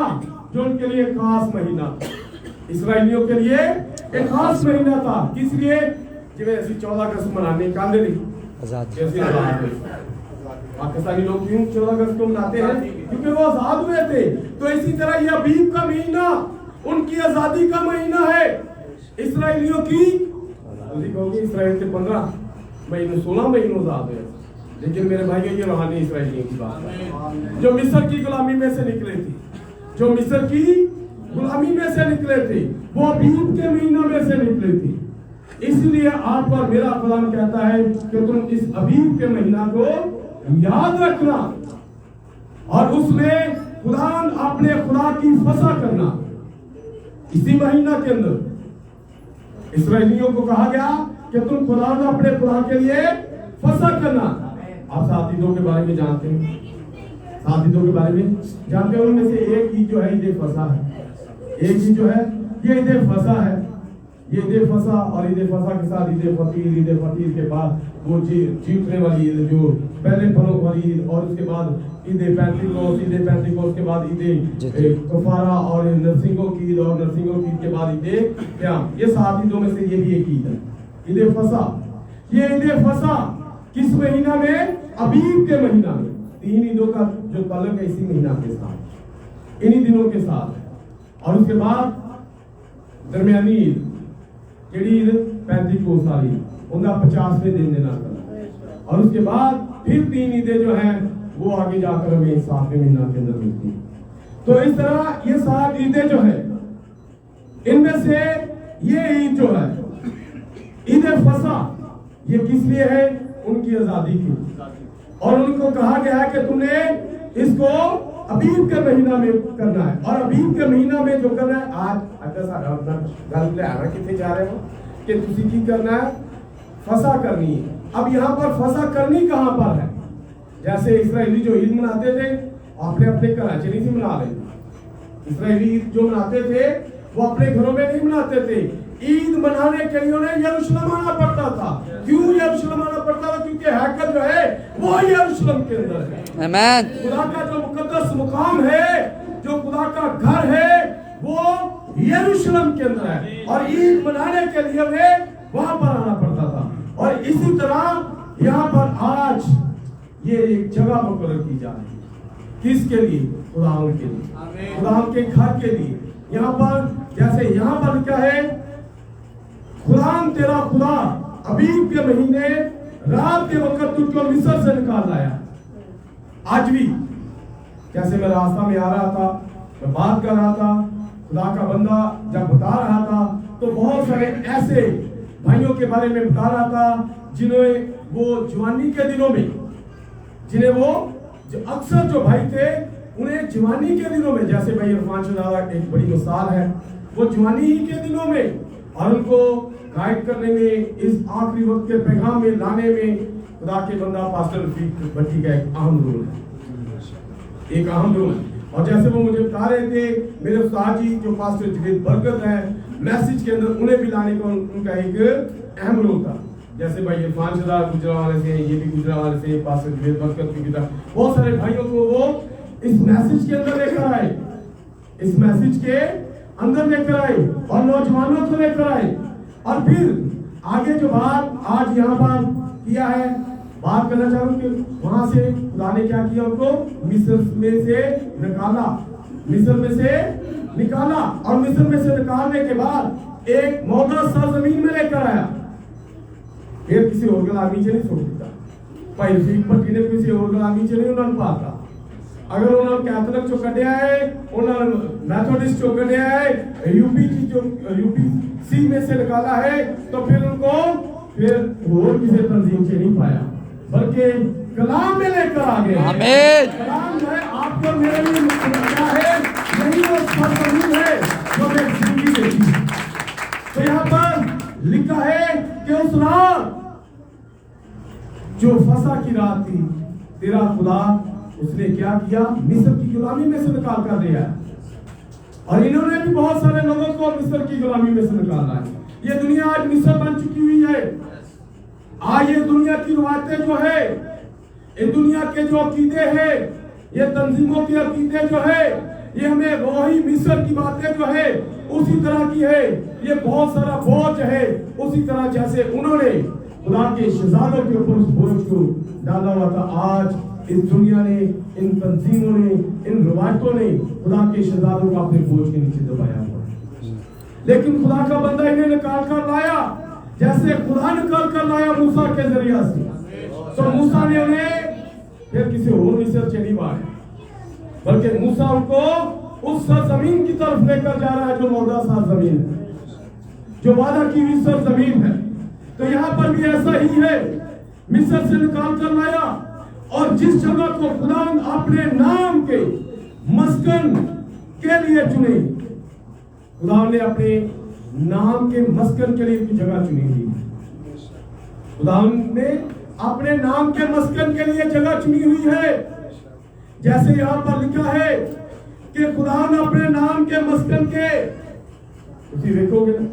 जो उनके लिए खास महीना, इसराइलियों के लिए एक खास महीना था। किस लिए? जिਵੇਂ ਅਸੀਂ 14 अगस्त मनाने कांदे नहीं पाकिस्तानी लोग क्यों 14 अगस्त को मनाते हैं? क्योंकि वो आजाद हुए थे। तो इसी तरह ये अबीब का महीना उनकी आजादी का महीना है। इसराइलियों की इसराइल के 15 महीने 16 महीनों आजाद हुए, लेकिन मेरे भाई ये रूहानी इसराइलियों की बात है जो मिस्र की गुलामी में से निकले थे, जो मिस्र की गुलामी में से निकले थे, वो अबीब के महीना में से निकले थे। इसलिए आप और मेरा खुदावन कहता है कि तुम इस अबीब के महीना को याद रखना और उसमें खुदावन अपने खुदा की फसा करना। इसी महीना के अंदर इसराइलियों को कहा गया कि तुम खुदावन अपने खुदा के लिए फसा करना। आप 7 ईदों के बारे में जानते हैं, 7 ईदों के बारे में जानते हैं। उनमें से एक ईद जो है ईद फसा है, एक ईद जो है ये ईद फसा है। ये ईद फसा और ईद फसा के साथ ईद फतीर के बाद वो जीतने वाली ईद जो पहले फलों वाली ईद, और उसके बाद ईद पेंटिकोस के बाद ईद कफारा और नरसिंगों की ईद, और नरसिंगों की ईद के बाद ईद क़याम। ये 7 ईदों में से ये भी एक ईद है, ईद फसा। ये ईद फसा किस महीना में? अबीब के महीना में। 3 ईदों का जो ताल्लुक है इसी महीना के साथ, इन्हीं दिनों के साथ। और उसके बाद दरमियानी ईद केड़ी ईद? पेंटिकोस वाली, उनका 50वें दिन देना। और उसके बाद फिर 3 ईदें जो हैं वो आगे जाकर हमें 7वें महीना के अंदर मिलती हैं। तो इस तरह ये 7 ईदें जो है, इनमें से ये ईद जो है ईद फसा, ये किस लिए है? उनकी आजादी की। और उनको कहा गया है कि तुमने इसको अबीब के महीना में करना है। और अबीब के महीना में जो करना है, आज अच्छा सारा अपना गल ले आना कितने जा रहे हो कि तुसी की करना है? फसा करनी है। अब यहाँ पर फसा करनी कहाँ पर है? जैसे इस्राएली जो ईद मनाते थे अपने अपने घर से नहीं मना रहे। इस्राएली ईद जो मनाते थे वो अपने घरों में नहीं मनाते थे। ईद मनाने के लिए उन्हें यरूशलेम आना पड़ता था। क्यों यरूशलेम आना पड़ता था? क्योंकि हैकल जो है वो यरूशलेम के अंदर है। आमीन। खुदा का जो मुकद्दस मुकाम है, जो खुदा का घर है, वो यरूशलेम के अंदर है। और ईद मनाने के लिए उन्हें वहां पर आना पड़ता था। और इसी तरह यहाँ पर आज ये एक जगह मुकर्रर की जा रही है। किसके लिए? खुदा के लिए, खुदा के घर के लिए। यहाँ पर जैसे यहाँ पर क्या है, खुदा तेरा खुदा अबीब के महीने रात के वक्त तुझको मिस्र से निकाल लाया। आज भी जैसे मैं रास्ता में आ रहा था, मैं बात कर रहा था, खुदा का बंदा जब बता रहा था तो बहुत सारे ऐसे भाइयों के बारे में बता रहा था जिन्हें वो जवानी के दिनों में, जिन्हें वो अक्सर जो भाई थे उन्हें जवानी के दिनों में, जैसे भाई इरफान शहजादा एक बड़ी मिसाल है, वो जवानी ही के दिनों में और उनको गाइड करने में, इस आखिरी वक्त के पैगाम में लाने में खुदा के बंदा पास्टर रफीक भट्टी का एक अहम रोल है, एक अहम रोल है। और जैसे वो मुझे बता रहे थे मेरे उस्ताद जी जो पास्टर जवेद बरकत है, मैसेज के अंदर उन्हें भी लाने का उनका एक अहम रोल था। जैसे भाई इरफान शहजादा गुजरावाले से, ये भी गुजरावाले से, पास्टर जवेद बरकत भी गुजरा, बहुत सारे भाइयों को वो इस मैसेज के अंदर लेकर आए, इस मैसेज के अंदर लेकर आए और नौजवानों को लेकर आए। और फिर आगे जो बात आज यहाँ पर किया है, बात करना चाहूँ कि वहां से खुदा ने क्या किया, उनको मिस्र में से निकाला, मिस्र में से निकाला। और मिस्र में से निकालने के बाद एक मौका सरजमीन में लेकर आया। फिर किसी और गुलामी से नहीं छोड़ देता। भाई रफीक भट्टी ने किसी और गुलामी से नहीं उन्होंने पाता। अगर उन्होंने कैथोलिक चो कढ़िया है, उन्होंने मैथोडिस्ट चो कढ़िया है, यूपीसी में से निकाला है, तो फिर उनको फिर और किसी तंजीम से नहीं पाया, बल्कि कलाम में लेकर आ गए। आमीन। कलाम जो है आपको मेरे लिए क्या है, यही वो सरजमीन है जो मैं जिंदगी देखी। तो यहाँ पर लिखा है कि उस रात जो फसा की रात थी, तेरा खुदा उसने क्या किया, मिस्र की गुलामी में से निकाल कर दिया। और इन्होंने भी बहुत सारे लोगों को मिस्र की गुलामी में से निकाला है। ये दुनिया आज मिस्र बन चुकी हुई है। आज ये दुनिया की रवायतें जो है, ये दुनिया के जो अकीदे हैं, ये तंजीमों के अकीदे जो है, ये हमें वही मिस्र की बातें जो है उसी तरह की है। ये बहुत सारा बोझ है, उसी तरह जैसे उन्होंने खुदा के शहजादों के ऊपर उस बोझ को डाला हुआ था। आज इस दुनिया ने, इन तंजीमों ने, इन रवायतों ने खुदा के शहजादों को अपने बोझ के नीचे दबाया हुआ है। लेकिन खुदा का बंदा इन्हें निकाल कर लाया, जैसे खुदा निकाल कर लाया मूसा के जरिया से। तो मूसा ने उन्हें फिर किसी और मिस्र से नहीं मारा, बल्कि मूसा उनको उस सरजमीन की तरफ लेकर जा रहा है जो मौदा सरजमीन है, जो वादा की हुई सरजमीन है। तो यहाँ पर भी ऐसा ही है, मिस्र से निकाल कर लाया और जिस जगह को खुदा अपने नाम के मस्कन के लिए चुने, खुदा ने अपने नाम के मस्कन के लिए जगह चुनी हुई। खुदा ने अपने नाम के मस्कन के लिए जगह चुनी हुई है। जैसे यहाँ पर लिखा है कि खुदा ने अपने नाम के मस्कन के, ਤੁਸੀਂ ਵੇਖੋਗੇ ਨਾ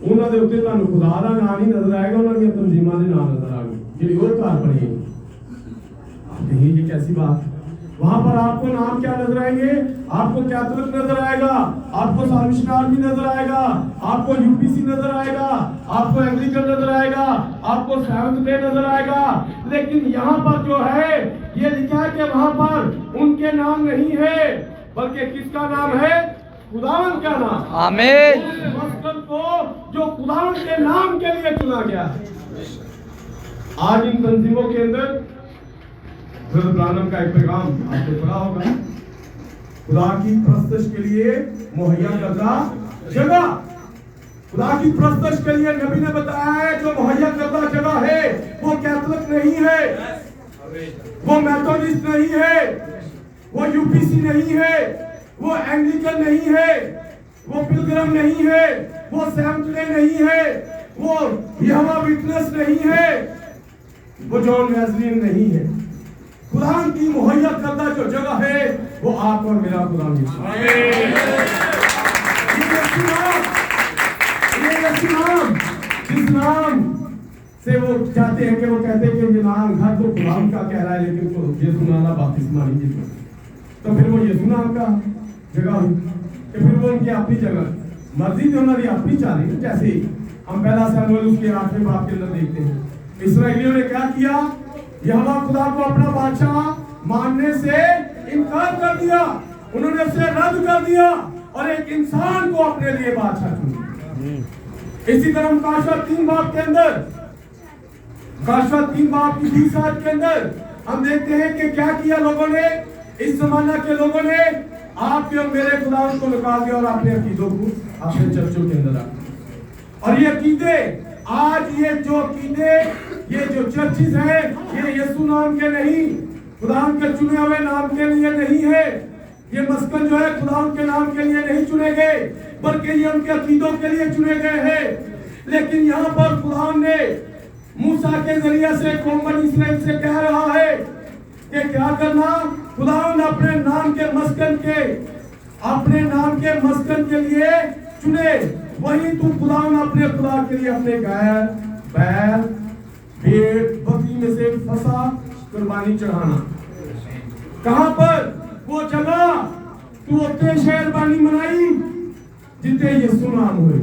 ਉਹਨਾਂ ਦੇ ਉੱਤੇ ਤੁਹਾਨੂੰ ਖੁਦਾ ਦਾ ਨਾਮ ਹੀ ਨਜ਼ਰ ਆਏਗਾ, ਉਹਨਾਂ ਦੀਆਂ ਤਨਜ਼ੀਮਾਂ ਦੇ ਨਾਮ नजर आएंगे ਜਿਹੜੀ ਉਹ ਘਰ ਬਣੇ। नहीं ये कैसी बात। वहां पर आपको नाम क्या नजर आएंगे, आपको कैथोलिक नजर आएगा, आपको साल्वेशन आर्मी नजर आएगा, आपको यूपीसी नजर आएगा, आपको एंग्लिकन नजर आएगा, आपको सेवंथ डे नजर आएगा। लेकिन यहाँ पर जो है ये लिखा है कि वहां पर उनके नाम नहीं है, बल्कि किसका नाम है, खुदावन का नाम। आमीन। उस मस्कन को जो खुदावन के नाम के लिए चुना गया। आज इन तंजीमों के अंदर हज़रत ब्रानम का एक पैगाम आपने पढ़ा होगा, खुदा की परस्तिश के लिए मुहैया करदा जगह। खुदा की परस्तिश के लिए नबी ने बताया है जो मुहैया करदा जगह है वो कैथोलिक नहीं है, वो मेथोडिस्ट नहीं है, वो यूपीसी नहीं है, वो एंग्लिकन नहीं है, वो पिलग्रम नहीं है, वो सेवेंथ डे नहीं है, वो यहोवा विटनेस नहीं है, वो जॉन वेस्ली नहीं है। खुदा की मुहैया करदा जो जगह है वो आप और मेरा खुदा जिस नाम से वो चाहते हैं कि वो कहते हैं कि ये नाम घर तो खुदा का कह रहा है लेकिन तो यीशु नाम बपतिस्मा नहीं दी, तो फिर वो यीशु नाम का जगह हुई कि फिर वो उनकी अपनी जगह मर्जी थी उन्होंने अपनी चाली। जैसे हम पहला सैमुएल उसके 8वें बाब के अंदर देखते हैं, इस्राएलियों ने क्या किया, यहोवा खुदा को अपना बादशाह मानने से इनकार कर दिया, उन्होंने उसे रद्द कर दिया और एक इंसान को अपने लिए बादशाह चुना। इसी तरह काशा 3 बाब के अंदर, काशा 3 बाब की 20 आयत के अंदर हम देखते हैं कि क्या किया लोगों ने, इस जमाना के लोगों ने आपके और मेरे खुदा को निकाल दिया और अपने अकीदों को अपने चर्चों के अंदर रख। और ये अकीदे आज ये जो अकीदे ये जो चर्चिस है ये यीशु नाम के नहीं, खुदा के चुने हुए नाम के लिए नहीं है। ये मस्कन जो है खुदा के नाम के लिए नहीं चुने गए बल्कि ये उनके अकीदों के लिए चुने गए हैं। लेकिन यहाँ पर खुदा ने मूसा के जरिए से कौम बनी इस्राएल से कह रहा है कि क्या करना, खुदा ने अपने नाम के मस्कन के लिए चुने, वही तू खुदा ने अपने खुदा के लिए अपने गाय बैल भेड़ बकरी में से फंसा कुर्बानी चढ़ाना। कहां पर, वो जगह तू अपने शहर बानी मनाई जिते यीशु नाम हुए,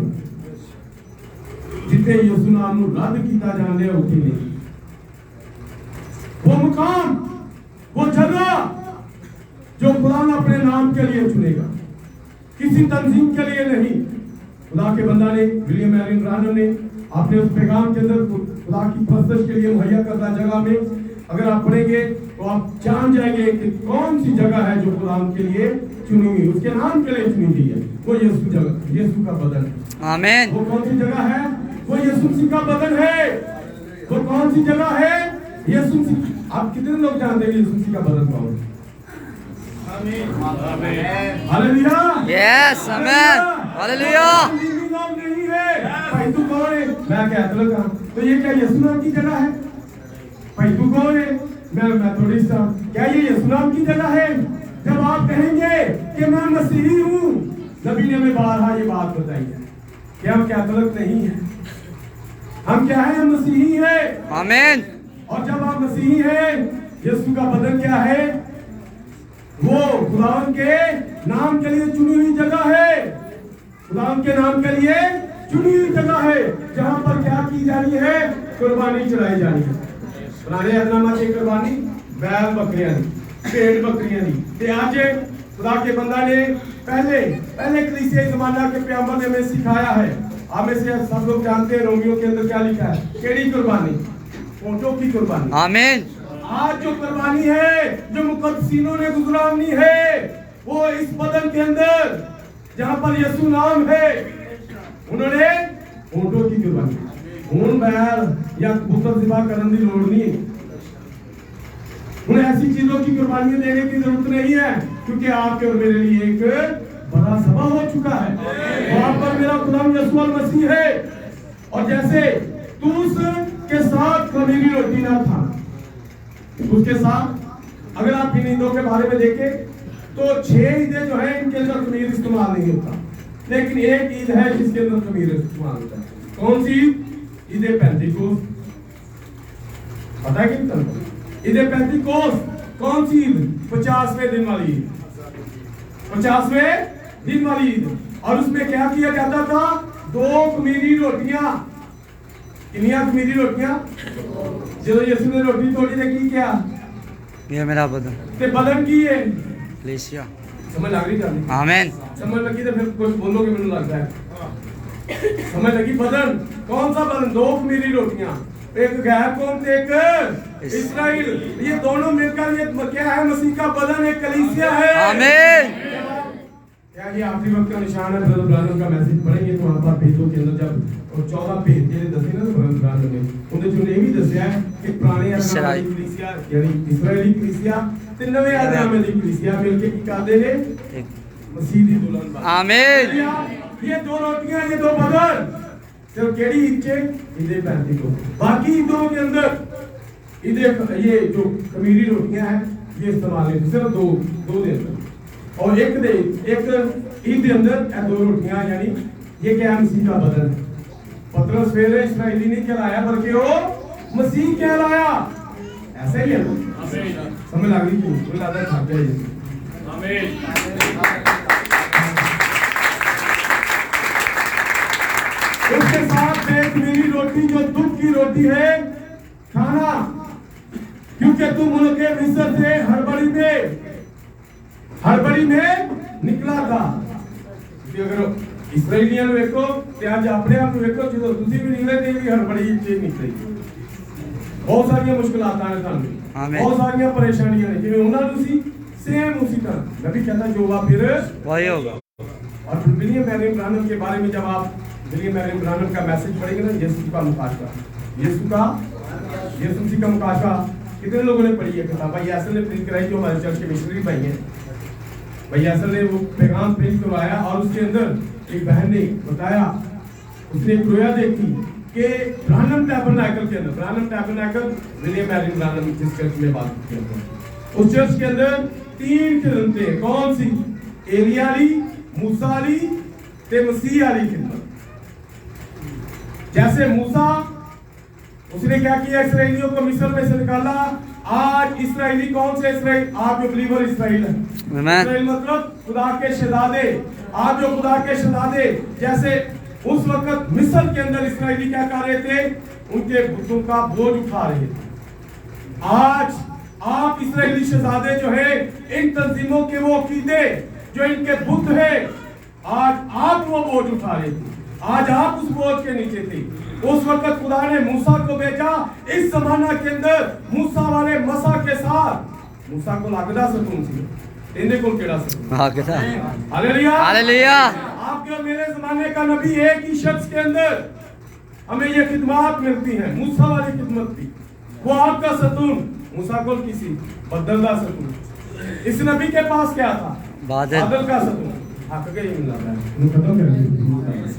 जिते यीशु नाम रद्द किया जाने उठी नहीं। वो मुकाम, वो जगह जो खुदा ने अपने नाम के लिए चुनेगा, किसी तंजीम के लिए नहीं। खुदा के बंदा ने विलियम एलन ब्रानम ने अपने उस पैगाम के अंदर खुदा की परस्तिश के लिए मुहैया करदा जगह में अगर आप पढ़ेंगे तो आप जान जाएंगे कि कौन सी जगह है जो खुदा के लिए चुनी हुई, उसके नाम के लिए चुनी गई है। वो यीशु जगह, यीशु का बदन है। आमीन। वो कौन सी जगह है, वो यीशु मसीह का बदन है। वो कौन सी जगह है, यीशु मसीह। आप कितने लोग जानते हैं यीशु मसीह का बदन कौन है? हालेलुया, यस आमीन, हालेलुया। नाम नहीं है भाई, तू कौन है? मैं कैथोलिक हूं, तो ये क्या यीशु नाम की जगह है? भाई तू कौन है? मैं मेथोडिस्ट हूं, क्या ये यीशु नाम की जगह है? जब आप कहेंगे कि मैं मसीही हूं, नबी ने हमें बारहा ये बात बताई है कि हम कैथोलिक नहीं है, हम क्या है, हम मसीही है। आमीन। और जब आप मसीही हैं, यीशु का बदन क्या है? वो खुदावन के नाम के लिए चुनी हुई जगह है, खुदावन के नाम के लिए चुनी हुई जगह है जहां पर क्या की जा रही है, कुर्बानी चढ़ाई जा रही है। पुराने अहदनामा की कुर्बानी बैल बकरियां दी, भेड़ बकरियां दी। ते आज खुदा के बंदा ने पहले कलीसिया जमाना के पैगंबर ने हमें सिखाया है। आप में से सब लोग जानते हैं रोमियो के अंदर क्या लिखा है, केड़ी कुर्बानी, फोटो की कुर्बानी। आमीन। आज जो कुर्बानी है, जो मुकद्दसीनों ने गुजरानी है, वो इस बदन के अंदर जहां पर यीशु नाम है, उन्होंने फोटो की कुर्बानी, खून बैल या कबूतर ज़िबा करने की लोड़ नहीं। उन्हें ऐसी चीजों की कुर्बानियां देने की जरूरत नहीं है, क्योंकि आपके और मेरे लिए एक बड़ा सभा हो चुका है। तो आप पर मेरा खुदाम यीशु मसीह है। और जैसे तूस के साथ खमीरी रोटी ना खाना, उसके साथ अगर आप इन ईदों के बारे में देखें तो 6 ईदें जो है इनके अंदर खमीर इस्तेमाल नहीं होता, लेकिन एक ईद है जिसके अंदर खमीर इस्तेमाल होता है। कौन सी ईद? ईद पेंटिकोस्त। पता है कि ईद पेंटिकोस्त कौन सी ईद? 50वें दिन वाली ईद, 50वें दिन वाली ईद। और उसमें क्या किया जाता था? 2 खमीरी रोटियां। कितनी खमीरी रोटियां? जो यीशु ने रोटी तोड़ी ने की क्या? ये मेरा बदन। ते बदन की है कलीसिया। समझ लग रही जानी? आमीन। समझ लगी तो फिर कुछ बोलोगे, मुझे लगता है समझ लगी। बदन कौन सा बदन? 2 खमीरी रोटियां। एक गैर कौम थे, एक इस्राइल। ये दोनों मिलकर ये क्या है? मसीह का बदन, एक कलीसिया है। आमीन। क्या ये आखिरी वक्त का निशान है? ब्रदर ब्रानम का मैसेज पढ़ेंगे तो वहां पर भेदों के अंदर जब और 14 भेद ਜਿਹੜੇ ਦੱਸੇ ਨਾ ब्रदर ब्रानम ने, ਉਹਦੇ ਚੋਂ ਇਹ ਵੀ ਦੱਸਿਆ ਹੈ ਕਿ ਪੁਰਾਣੇ ਅਹਿਦ ਦੀ ਕਲੀਸਿया यानी इस्राएली कलीसिया ਤੇ ਨਵੇਂ ਅਹਿਦ ਦੀ कलीसिया मिल के ਕੀ ਕਰਦੇ ਨੇ? मसीह दी दुल्हन बन। आमीन। ये दो रोटियां, ये दो बदन, सिर्फ केड़ी इच्छे इधे 35 को, बाकी ईदों के अंदर इधे ये जो खमीरी रोटियां हैं ये इस्तेमाल नहीं, सिर्फ दो दे अंदर, और एक ईद के अंदर ये दो रोटियां, यानी ये क्या है? मसीह का बदन है। पतरस फिर इस्राएली नहीं कहलाया बल्कि वो मसीह कहलाया। ऐसा ही है ना? समझ लग रही? मुझे लगता है थक गया ये। उसके साथ एक मेरी रोटी जो दुख की रोटी है खाना, क्योंकि तुम उनके मिस्र से हड़बड़ी में निकला था। अगर इस्राएलियां वेखो ते आज अपने आप वेखो, जो तुसी भी निकले थे भी हड़बड़ी च निकले। बहुत सारी मुश्किलात आने सामने, बहुत सारी परेशानियां ने, जिवें उन्हां नूं सी सेम उसी तरह नबी कहता जो हुआ फिर वही होगा। और विलियम मैरियम ब्रानम के बारे में जब आप विलियम मैरियम ब्रानम का मैसेज पढ़ेंगे ना, यीशु का मुकाशवा, यीशु मसीह का मुकाशवा, कितने लोगों ने पढ़ी है किताब? भाई यासर ने प्रिंट कराई, जो हमारे चर्च के मिशनरी भाई हैं, भाई यासर ने वो पैगाम प्रिंट करवाया, और उसके अंदर एक बहन ने बताया, उसने एक रोया देखी कि ब्रानम टैबरनेकल के अंदर, ब्रानम टैबरनेकल विलियम मैरियम ब्रानम जिस चर्च में बात की है, उस चर्च के अंदर 3 किस्म थे। कौन सी? एलिया ली, मूसा ली ते मसीह वाली खिदमत। जैसे मूसा, उसने क्या किया? इसराइलियों को मिस्र में से निकाला। आज इसराइली कौन से इसराइल? आप जो बिलीवर इसराइल है, इसराइल मतलब खुदा के शहजादे। आप जो खुदा के शहजादे, जैसे उस वक्त मिस्र के अंदर इसराइली क्या कर रहे थे? उनके बुतों का बोझ उठा रहे थे। आज आप इसराइली शहजादे जो है, इन तंजीमों के वो अकीदे जो इनके बुत है, आज आप वो बोझ उठा रहे थे। आज आप उस बोझ के नीचे थे। उस वक्त खुदा ने मूसा को भेजा। इस जमाना के अंदर मूसा वाले मसा के साथ, मूसा को लागदा सतून सी, तेरे को केड़ा सतून? लागदा। Hallelujah, hallelujah. आपके और मेरे जमाने का नबी एक ही शख्स के अंदर हमें ये खिदमत मिलती है। मूसा वाली खिदमत थी, वो आपका सतून, मूसा को किसी बदल का सतून। इस नबी के पास क्या था? बादल का सतून। हक गई मिल रहा है, इन्हें खत्म कर दिया।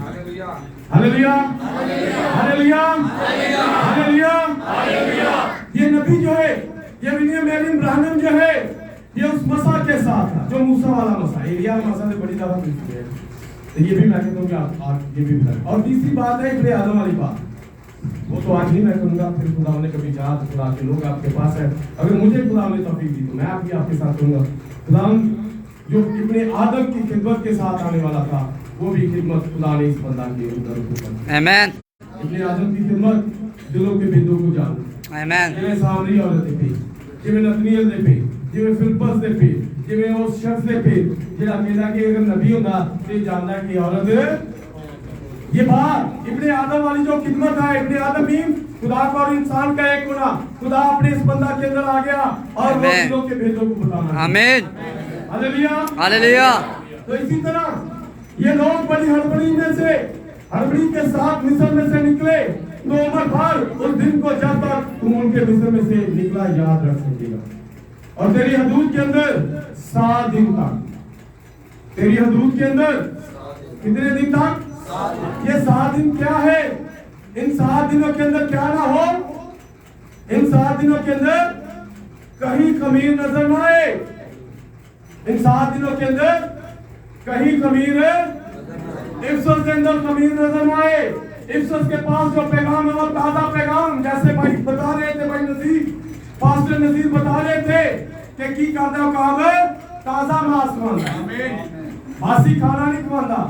Hallelujah, hallelujah, hallelujah, hallelujah. ये नबी जो है, ये विलियम मैरियम ब्रानम जो है, ये उस मसा के साथ था, जो मूसा वाला मसा, एलिया मसा से बड़ी दफा मिलती है। तो ये भी मैं कहता हूँ कि आप ये भी मिला। और तीसरी बात है इब्ने आदम वाली बात, वो तो आज ही मैं करूंगा, फिर खुदा ने कभी चाहा तो खुदा के लोग आपके पास है। अगर मुझे खुदा ने तौफीक दी तो मैं आप भी आपके साथ करूंगा। खुदा जो इब्ने आदम की खिदमत के साथ आने वाला था, वो भी खिदमत खुदा ने इस बंदा के ऊपर। आमीन। इब्ने आदम की खिदमत दिलों के बिंदु को जानो। आमीन। जिवें सामरी औरत पे, जिवें नतनीएल दे पे, जिवें फिलिप्पस दे पे, जिवें उस शख्स दे पे जेड़ा कहदा कि अगर नबी होंदा ते जानदा कि औरत, ये बात इब्ने आदम वाली जो खिदमत है, इब्ने आदम भी खुदा का और इंसान का एक होना, खुदा अपने इस बंदा के अंदर आ गया और वो दिलों के भेदों को बताना। आमीन। Hallelujah, hallelujah. तो इसी तरह ये लोग बड़ी हड़बड़ी में से, हड़बड़ी के साथ मिस्र में से निकले, तो उम्र भर उस दिन को जब तक तुम उनके मिस्र में से निकला याद रख सकेगा। और तेरी हदूद के अंदर 7 दिन तक, तेरी हदूद के अंदर कितने दिन तक? ये 7 दिन क्या है? इन 7 दिनों के अंदर क्या ना हो? इन 7 दिनों के अंदर कहीं खमीर नजर ना आए। इन 7 दिनों के अंदर कहीं खमीर, इफ्सुस के अंदर खमीर नजर ना आए। इफ्सुस के पास जो पैगाम है वो ताजा पैगाम, जैसे भाई बता रहे थे, भाई नजीर, पास्टर नजीर बता रहे थे कि की करदा काम है ताजा मांस खवाना, बासी खाना नहीं खवाना।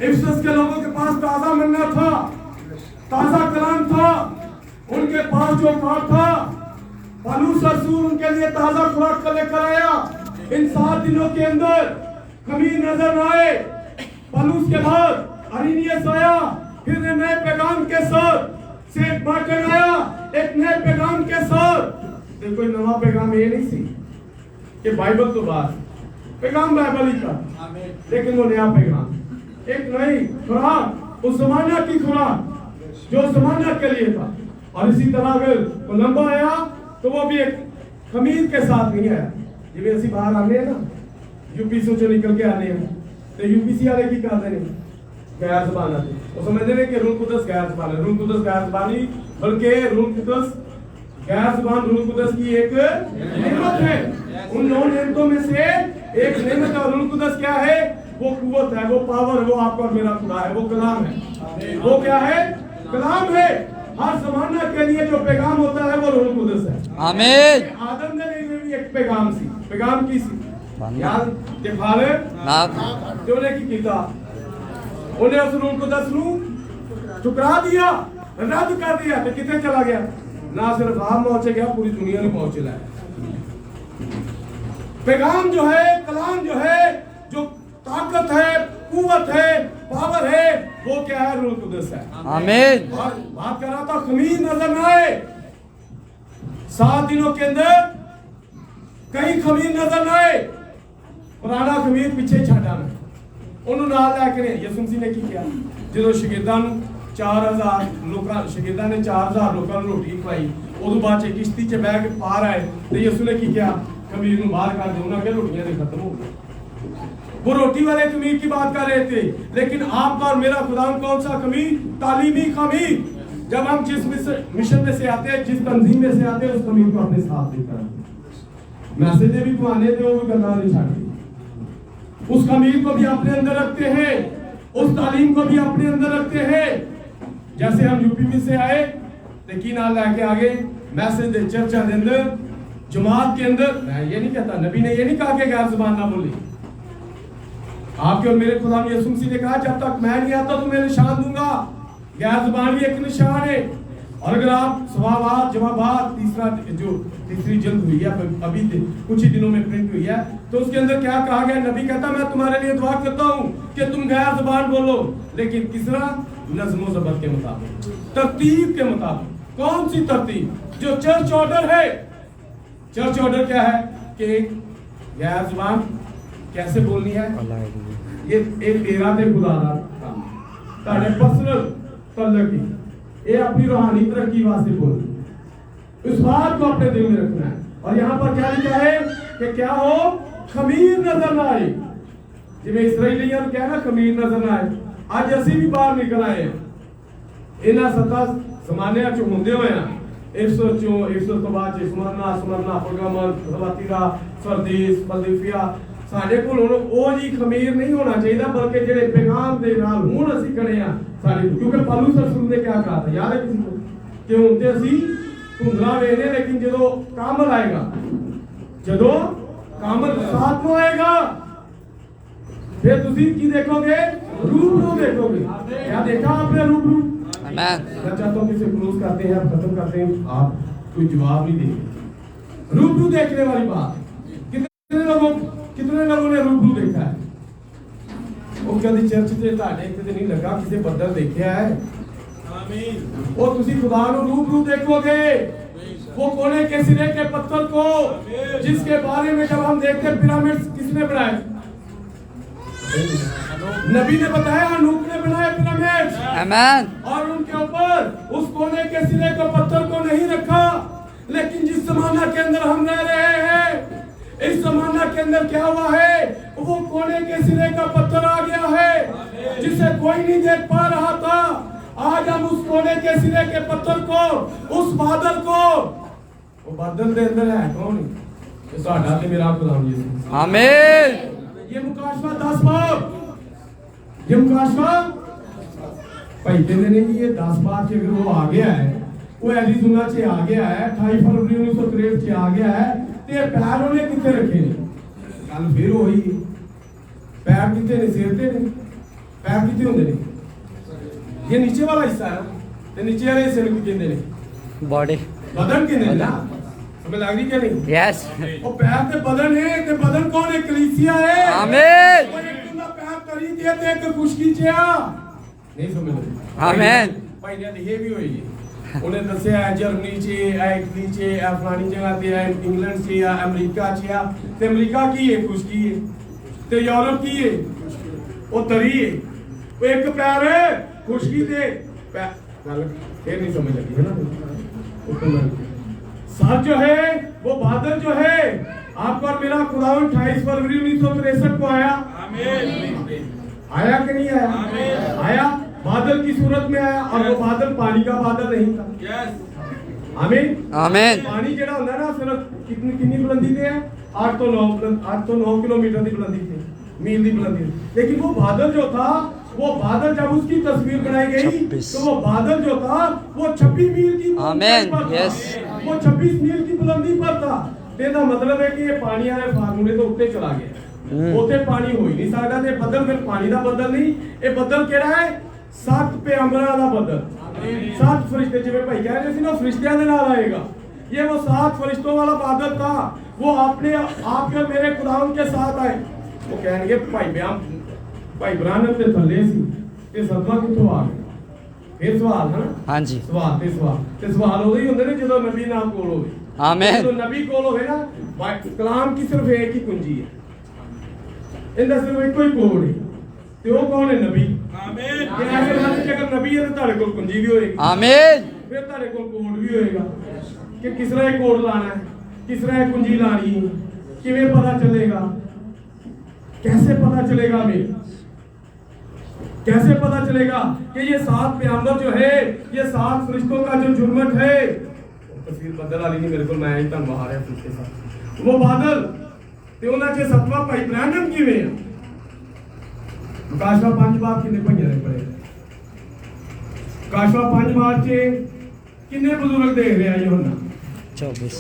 इफ्सुस के लोगों के पास ताजा मन्ना था, ताजा कलाम था, उनके पास जो काम था, पौलुस रसूल उनके लिए ताजा खुराक लेकर आया। इन 7 दिनों के अंदर खमीर नजर आए। पौलुस के बाद अरिनियस आया, फिर नए पैगाम के साथ से एक बर्तन आया एक नए पैगाम के साथ। देखो कोई नवा पैगाम ये नहीं सी कि बाइबल तो बात पैगाम बाइबल ही का, लेकिन वो नया पैगाम एक नई खुराक उस जमाना की खुराक जो जमाना के लिए था। और इसी तरह अगर वो लंबा आया तो वो भी एक खमीर के साथ नहीं आया। ये भी ऐसी बाहर आने हैं ना, यूपी से जो निकल के आने हैं तो यूपीसी वाले की कहते हैं गैर ज़बान आते, वो समझते हैं कि रूल कुदस गैर ज़बान है। रूल कुदस गैर ज़बानी बल्कि रूल कुदस गैर ज़बान रूल कुदस की एक नेमत है। उन 9 नेमतों में से एक नेमत है। रूल कुदस क्या है? वो कुव्वत है, वो पावर, वो आपका और मेरा खुदा है, वो कलाम है। वो क्या है? कलाम है। हर जमाना के लिए जो पैगाम होता है वो रूल कुदस है। आमीन। आदम ने भी एक पैगाम सी, पैगाम की सी यार के फाले जो ने की कीता, उन्हें उस रूल कुदस नु ठुकरा दिया, रद्द कर दिया तो कितने चला गया? ना सिर्फ आप पहुंचे गया, पूरी दुनिया में पहुंचे है। पैगाम जो है, कलाम जो है, जो ताकत है, कुव्वत है, पावर है, वो क्या है? रूल कुदस है। आमीन। और बात कर रहा था खमीर नजर न आए 7 दिनों के अंदर, कहीं खमीर नजर न आए। पुराना खमीर पीछे छाड़ा में ਉਹਨੂੰ ਨਾਲ ਲੈ ਕੇ ਨੇ ਯਿਸੂ ਮਸੀਹ ਨੇ ਕੀ ਕਿਹਾ ਜਦੋਂ ਸ਼ਾਗਿਰਦਾਂ ਨੂੰ 4000 ਲੋਕਾਂ ਸ਼ਾਗਿਰਦਾਂ ਨੇ 4000 ਲੋਕਾਂ ਨੂੰ ਰੋਟੀ ਖਵਾਈ, ਉਦੋਂ ਬਾਅਦ ਚ ਕਿਸ਼ਤੀ 'ਚ ਬਹਿ ਕੇ ਪਾਰ ਆਏ ਤੇ ਯਿਸੂ ਨੇ ਕੀ ਕਿਹਾ? खमीर ਨੂੰ ਬਾਹਰ ਕਰ दो। उन्होंने रोटियां तो खत्म हो गई। वो रोटी वाले खमीर की बात कर रहे थे, लेकिन आपका और मेरा खुदा कौन सा खमीर? तालीमी खमीर। जब हम जिस मिशन में से आते हैं, जिस तंजीम में से आते हैं, उस खमीर को अपने साथ लेकर आते। मैसेज भी पुराने थे, वो भी गंदा नहीं छाड़ते। उस खमीर को भी अपने अंदर रखते हैं, उस तालीम को भी अपने अंदर रखते हैं। जैसे हम यूपी में से आए तो की नाल लेके आगे मैसेज दे चर्चा के अंदर, जमात के अंदर। मैं ये नहीं कहता, नबी ने ये नहीं कहा कि गैर ज़बान ना बोली। आपके और मेरे खुदा यीशु मसीह ने कहा जब तक मैं नहीं आता तो मैं निशान दूंगा। गैर ज़बान भी एक निशान है। और अगर आप सवालात जवाबात तीसरी जल्द हुई है, अभी कुछ ही दिनों में प्रिंट हुई है, तो उसके अंदर क्या कहा गया? नबी कहता मैं तुम्हारे लिए दुआ करता हूँ कि तुम गैर ज़बान बोलो, लेकिन किस तरह? नज़्म व ज़ब्त के मुताबिक, तरतीब के मुताबिक। कौन सी तरतीब? जो चर्च ऑर्डर है। चर्च ऑर्डर क्या है कि गैर ज़बान कैसे बोलनी है? ये एक तेरा ते खुदा दा काम, तारे पर्सनल तरक्की, ये अपनी रूहानी तरक्की वास्ते बोलनी। इस बात को अपने दिल में रखना है। और यहाँ पर क्या लिखा है कि क्या हो? खमीर नजर ना आए। जिवें इसराइलियां ने कहा ना खमीर नजर ना आए, आज असी भी बाहर निकल आए हैं। इन्हां 7 जमाने च हुंदे होए आ, 100 तो बाद स्मरना परगमन सवातीरा सरदीस फिलाडेल्फिया ਸਾਡੇ ਕੋਲ ਹੁਣ ਉਹ ਜੀ ਖਮੀਰ ਨਹੀਂ ਹੋਣਾ ਚਾਹੀਦਾ, ਬਲਕਿ ਜਿਹੜੇ ਪੈਗਾਮ ਦੇ ਨਾਲ ਹੁਣ ਅਸੀਂ ਖੜੇ ਆ ਸਾਡੇ, ਕਿਉਂਕਿ ਪੌਲੁਸ ਰਸੂਲ ਨੇ ਕਿਹਾ ਕਹਾ ਯਾਦ ਹੈ ਕਿਸੇ ਨੂੰ ਕਿ ਹੁਣ ਤੇ ਅਸੀਂ ਧੁੰਦਲਾ ਵੇਖਦੇ, ਲੇਕਿਨ ਜਦੋਂ ਕਾਮਲ ਆਏਗਾ, ਜਦੋਂ ਕਾਮਲ ਸਾਥ ਨੂੰ ਆਏਗਾ, फिर ਤੁਸੀਂ ਕੀ ਦੇਖੋਗੇ? रूबरू देखोगे। क्या देखा आपने? रूबरू। आमीन। मैं चाहता हूँ कि इसे क्लोज करते हैं, खत्म करते हैं, आप कोई जवाब नहीं देंगे। रूबरू देखने वाली बात, कितने लोगों ने रूबरू देखा है? वो कभी चर्च से ਤੁਹਾਡੇ ਕਿਤੇ ਨਹੀਂ ਲੱਗਾ ਕਿਸੇ ਬੱਦਲ ਦੇਖਿਆ है? आमीन। वो ਤੁਸੀਂ खुदा ਨੂੰ रूबरू देखोगे, वो कोने के सिरे के पत्थर को जिसके बारे में जब हम देखते हैं पिरामिड किसने बनाए? नबी ने बताया, नूह ने बनाए पिरामिड। आमीन। और उनके ऊपर उस कोने के सिरे को पत्थर को नहीं रखा। लेकिन जिस जमाना के अंदर हम रह रहे हैं, इस जमाना के अंदर क्या हुआ है? वो कोने के सिरे का पत्थर आ गया है जिसे कोई नहीं देख पा रहा था। आज हम उस कोने के सिरे के पत्थर को, उस बादल को, वो बादल के अंदर है कौन? ये साडा ते मेरा खुदा यीशु। आमीन। ये मुकाशवा 10 बाब, ये मुकाशवा भाई कहते ने कि ये 10 बाब के अगर वो आ गया है, वो एरिज़ोना से आ गया है, 28 फरवरी 1963 से आ गया है, ते पैर उन्हें कितने रखे ने? कल फिर वही पैर कितने ने? सिर ते ने पैर कितने होंगे ने? ये नीचे वाला हिस्सा है ना, ते नीचे वाले हिस्से को कहते ने बॉडी, बदन कहते हैं ना। समझ लग रही क्या नहीं? यस। वो पैर ते बदन है, ते बदन कौन है? कलीसिया है। आमीन। वो एक बंदा पैर तरी दिया ते एक खुशकी चिया नहीं समझ लगी। आमीन। भाई ने ये भी होई है उन्हें दसिया है जर्मनी च इटली च फलानी जगह ते है इंग्लैंड च या अमेरिका च ते अमेरिका की है खुशकी है ते यूरोप की है वो तरी है वो एक पैर है खुशकी ते गल फिर नहीं समझ लगी है ना। सर जो है वो बादल जो है आपका और मेरा खुदावन 28 फरवरी 1963 को आया। आया कि नहीं आया? आया, बादल की सूरत में आया और वो बादल पानी का बादल नहीं था। आमीन आमीन। पानी जेड़ा होता है ना सिर्फ कितनी बुलंदी पे है 8 तो 9 किलोमीटर की बुलंदी पे, मील की बुलंदी। लेकिन वो बादल जो था, वो बादल जब उसकी तस्वीर बनाई गई तो वो बादल जो था वो 26 मील की आमीन, पर था। यस। वो 26 मील की बुलंदी पर था। तेरा मतलब है कि ये पानी वाले फार्मूले तो उत्ते चला गया, उत्ते पानी हो ही नहीं सकता। ते बदल फिर पानी का बदल नहीं, ये बदल केड़ा है 7 पैगंबरां दा बदल, 7 फरिश्ते जिवें भाई कह रहे थे ना फरिश्तियां दे नाल आएगा। ये वो 7 फरिश्तों वाला बादल था, वो अपने आप के मेरे खुदावन के साथ आए। वो कहेंगे भाई ब्राह्मण ते थल्ले सी ते सदमा कित्थों आ गया? फिर सवाल है ना, हाँ जी। सवाल ते सवाल उदों ही हुंदे ने जदों नबी नाम कोल होवे। आमीन। तो नबी कोल होवे ना, कलाम की सिर्फ एक ही कुंजी है, इंदा सिर्फ एक ही कोड है, ते वो कौन है? नबी। आमीन। कि ऐसे मतलब कि अगर नबी है तो तारे कोल कुंजी भी होएगी। आमीन। फिर तारे कोल कोड भी होएगा कि किस तरह कोड लाना है, किस तरह कुंजी लानी है, किवें पता चलेगा, कैसे पता चलेगा? हमें कैसे पता चलेगा कि ये 7 पैगंबर जो है, ये 7 फरिश्तों का जो जुर्मत है, तस्वीर बदल वाली नहीं मेरे को, मैं ही तन बाहर है उसके साथ वो बादल ते उन्हां च 7वां भाई ब्रैंडन किवें है? काशवा 5 बार किन्ने भइयां ने पड़े, काशवा 5 बार च किन्ने बुजुर्ग देख रहे हैं? यूहन्ना 24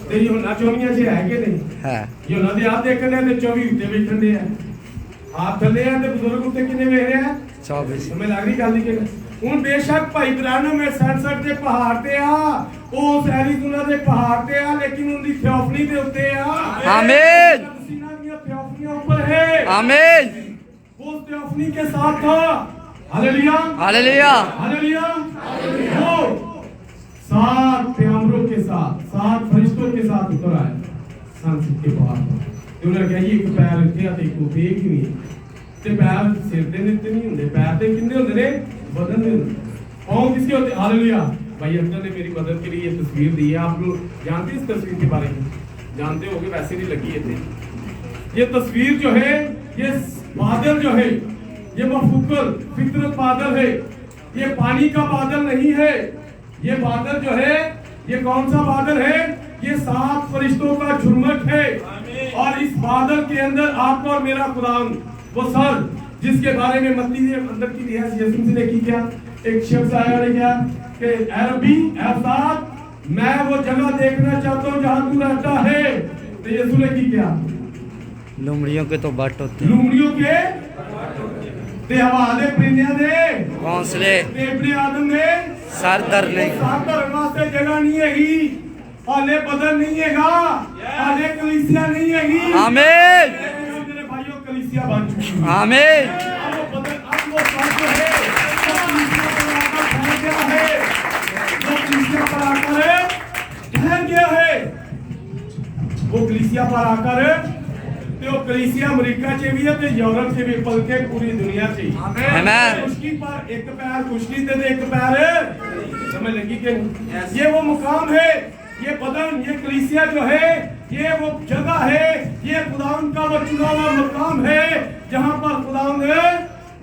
ते यूहन्ना 24 च है कि नहीं है? यूहन्ना दे आप देखने ते 24 उत्ते बैठन दे है, आप थले हैं ते बुजुर्ग उत्ते किन्ने वेख रहे हैं? 24। हमें लग रही गल कि हुन बेशक भाई ब्राह्मण में 67 दे पहाड़ ते आ, ओ एरिज़ोना दे पहाड़ ते आ, लेकिन उनदी थियोफनी दे उत्ते आ। आमीन। सीना दी थियोफनियां ऊपर है। आमीन। वो उस थियोफनी के साथ था। Hallelujah hallelujah. हालेलुया। वो 7 पैगंबरों के साथ, 7 फरिश्तों के साथ उतर आया संसद के बाहर। तो उन्होंने कहा एक पैर इत्थे ते एक उत्थे ही नहीं, ते पैर सिर दे नीचे नहीं होंदे, पैर ते किन्ने होंदे ने? बदन दे होंदे। पांव किसके होते? हालेलुया। भाई अब्दुल ने मेरी मदद के लिए ये तस्वीर दी है, आप लोग जानते हैं इस तस्वीर के बारे में? जानते होंगे, वैसे नहीं लगी है थे। ये तस्वीर जो है, ये बादल जो है, ये मफूकल फितरत बादल है, ये पानी का बादल नहीं है। ये बादल जो है, ये कौन सा बादल है? ये 7 फरिश्तों का झुरमट है। और इस बादल के अंदर आपका और मेरा खुदावन, वो सर जिसके बारे में मत्ती ने अंदर की रियाज यीशु ने की क्या? एक शख्स आया और क्या कि ए रब्बी, ए साथ, मैं वो जगह देखना चाहता हूं जहां तू रहता है। तो यीशु ने की क्या? लुमड़ियों के तो बट होते हैं, लुमड़ियों के ते हवा दे परिंदियां दे घोंसले, ते अपने आदम दे सर दर नहीं। साथ धरन वास्ते जगह नहीं हैगी, हाले बदल नहीं हैगा, हाले कलीसिया नहीं हैगी। आमीन। मेरे भाइयों, कलीसिया बन चुकी है। आमीन। अब वो बदल, अब वो सच है, वो कलीसिया पर आकर ठहर गया है, वो कलीसिया पर आकर ठहर गया है, वो कलीसिया पर आकर, तो कलीसिया अमेरिका से भी है, तो यूरोप से भी, बल्कि पूरी दुनिया से। आमीन। खुशकी पर एक पैर खुशकी ते एक पैर, समझ लगी कि नहीं? ये वो मुकाम है, ये बदन, ये कलीसिया जो है, ये वो जगह है, ये खुदावंद का वो चुना हुआ मुकाम है, जहां पर खुदावंद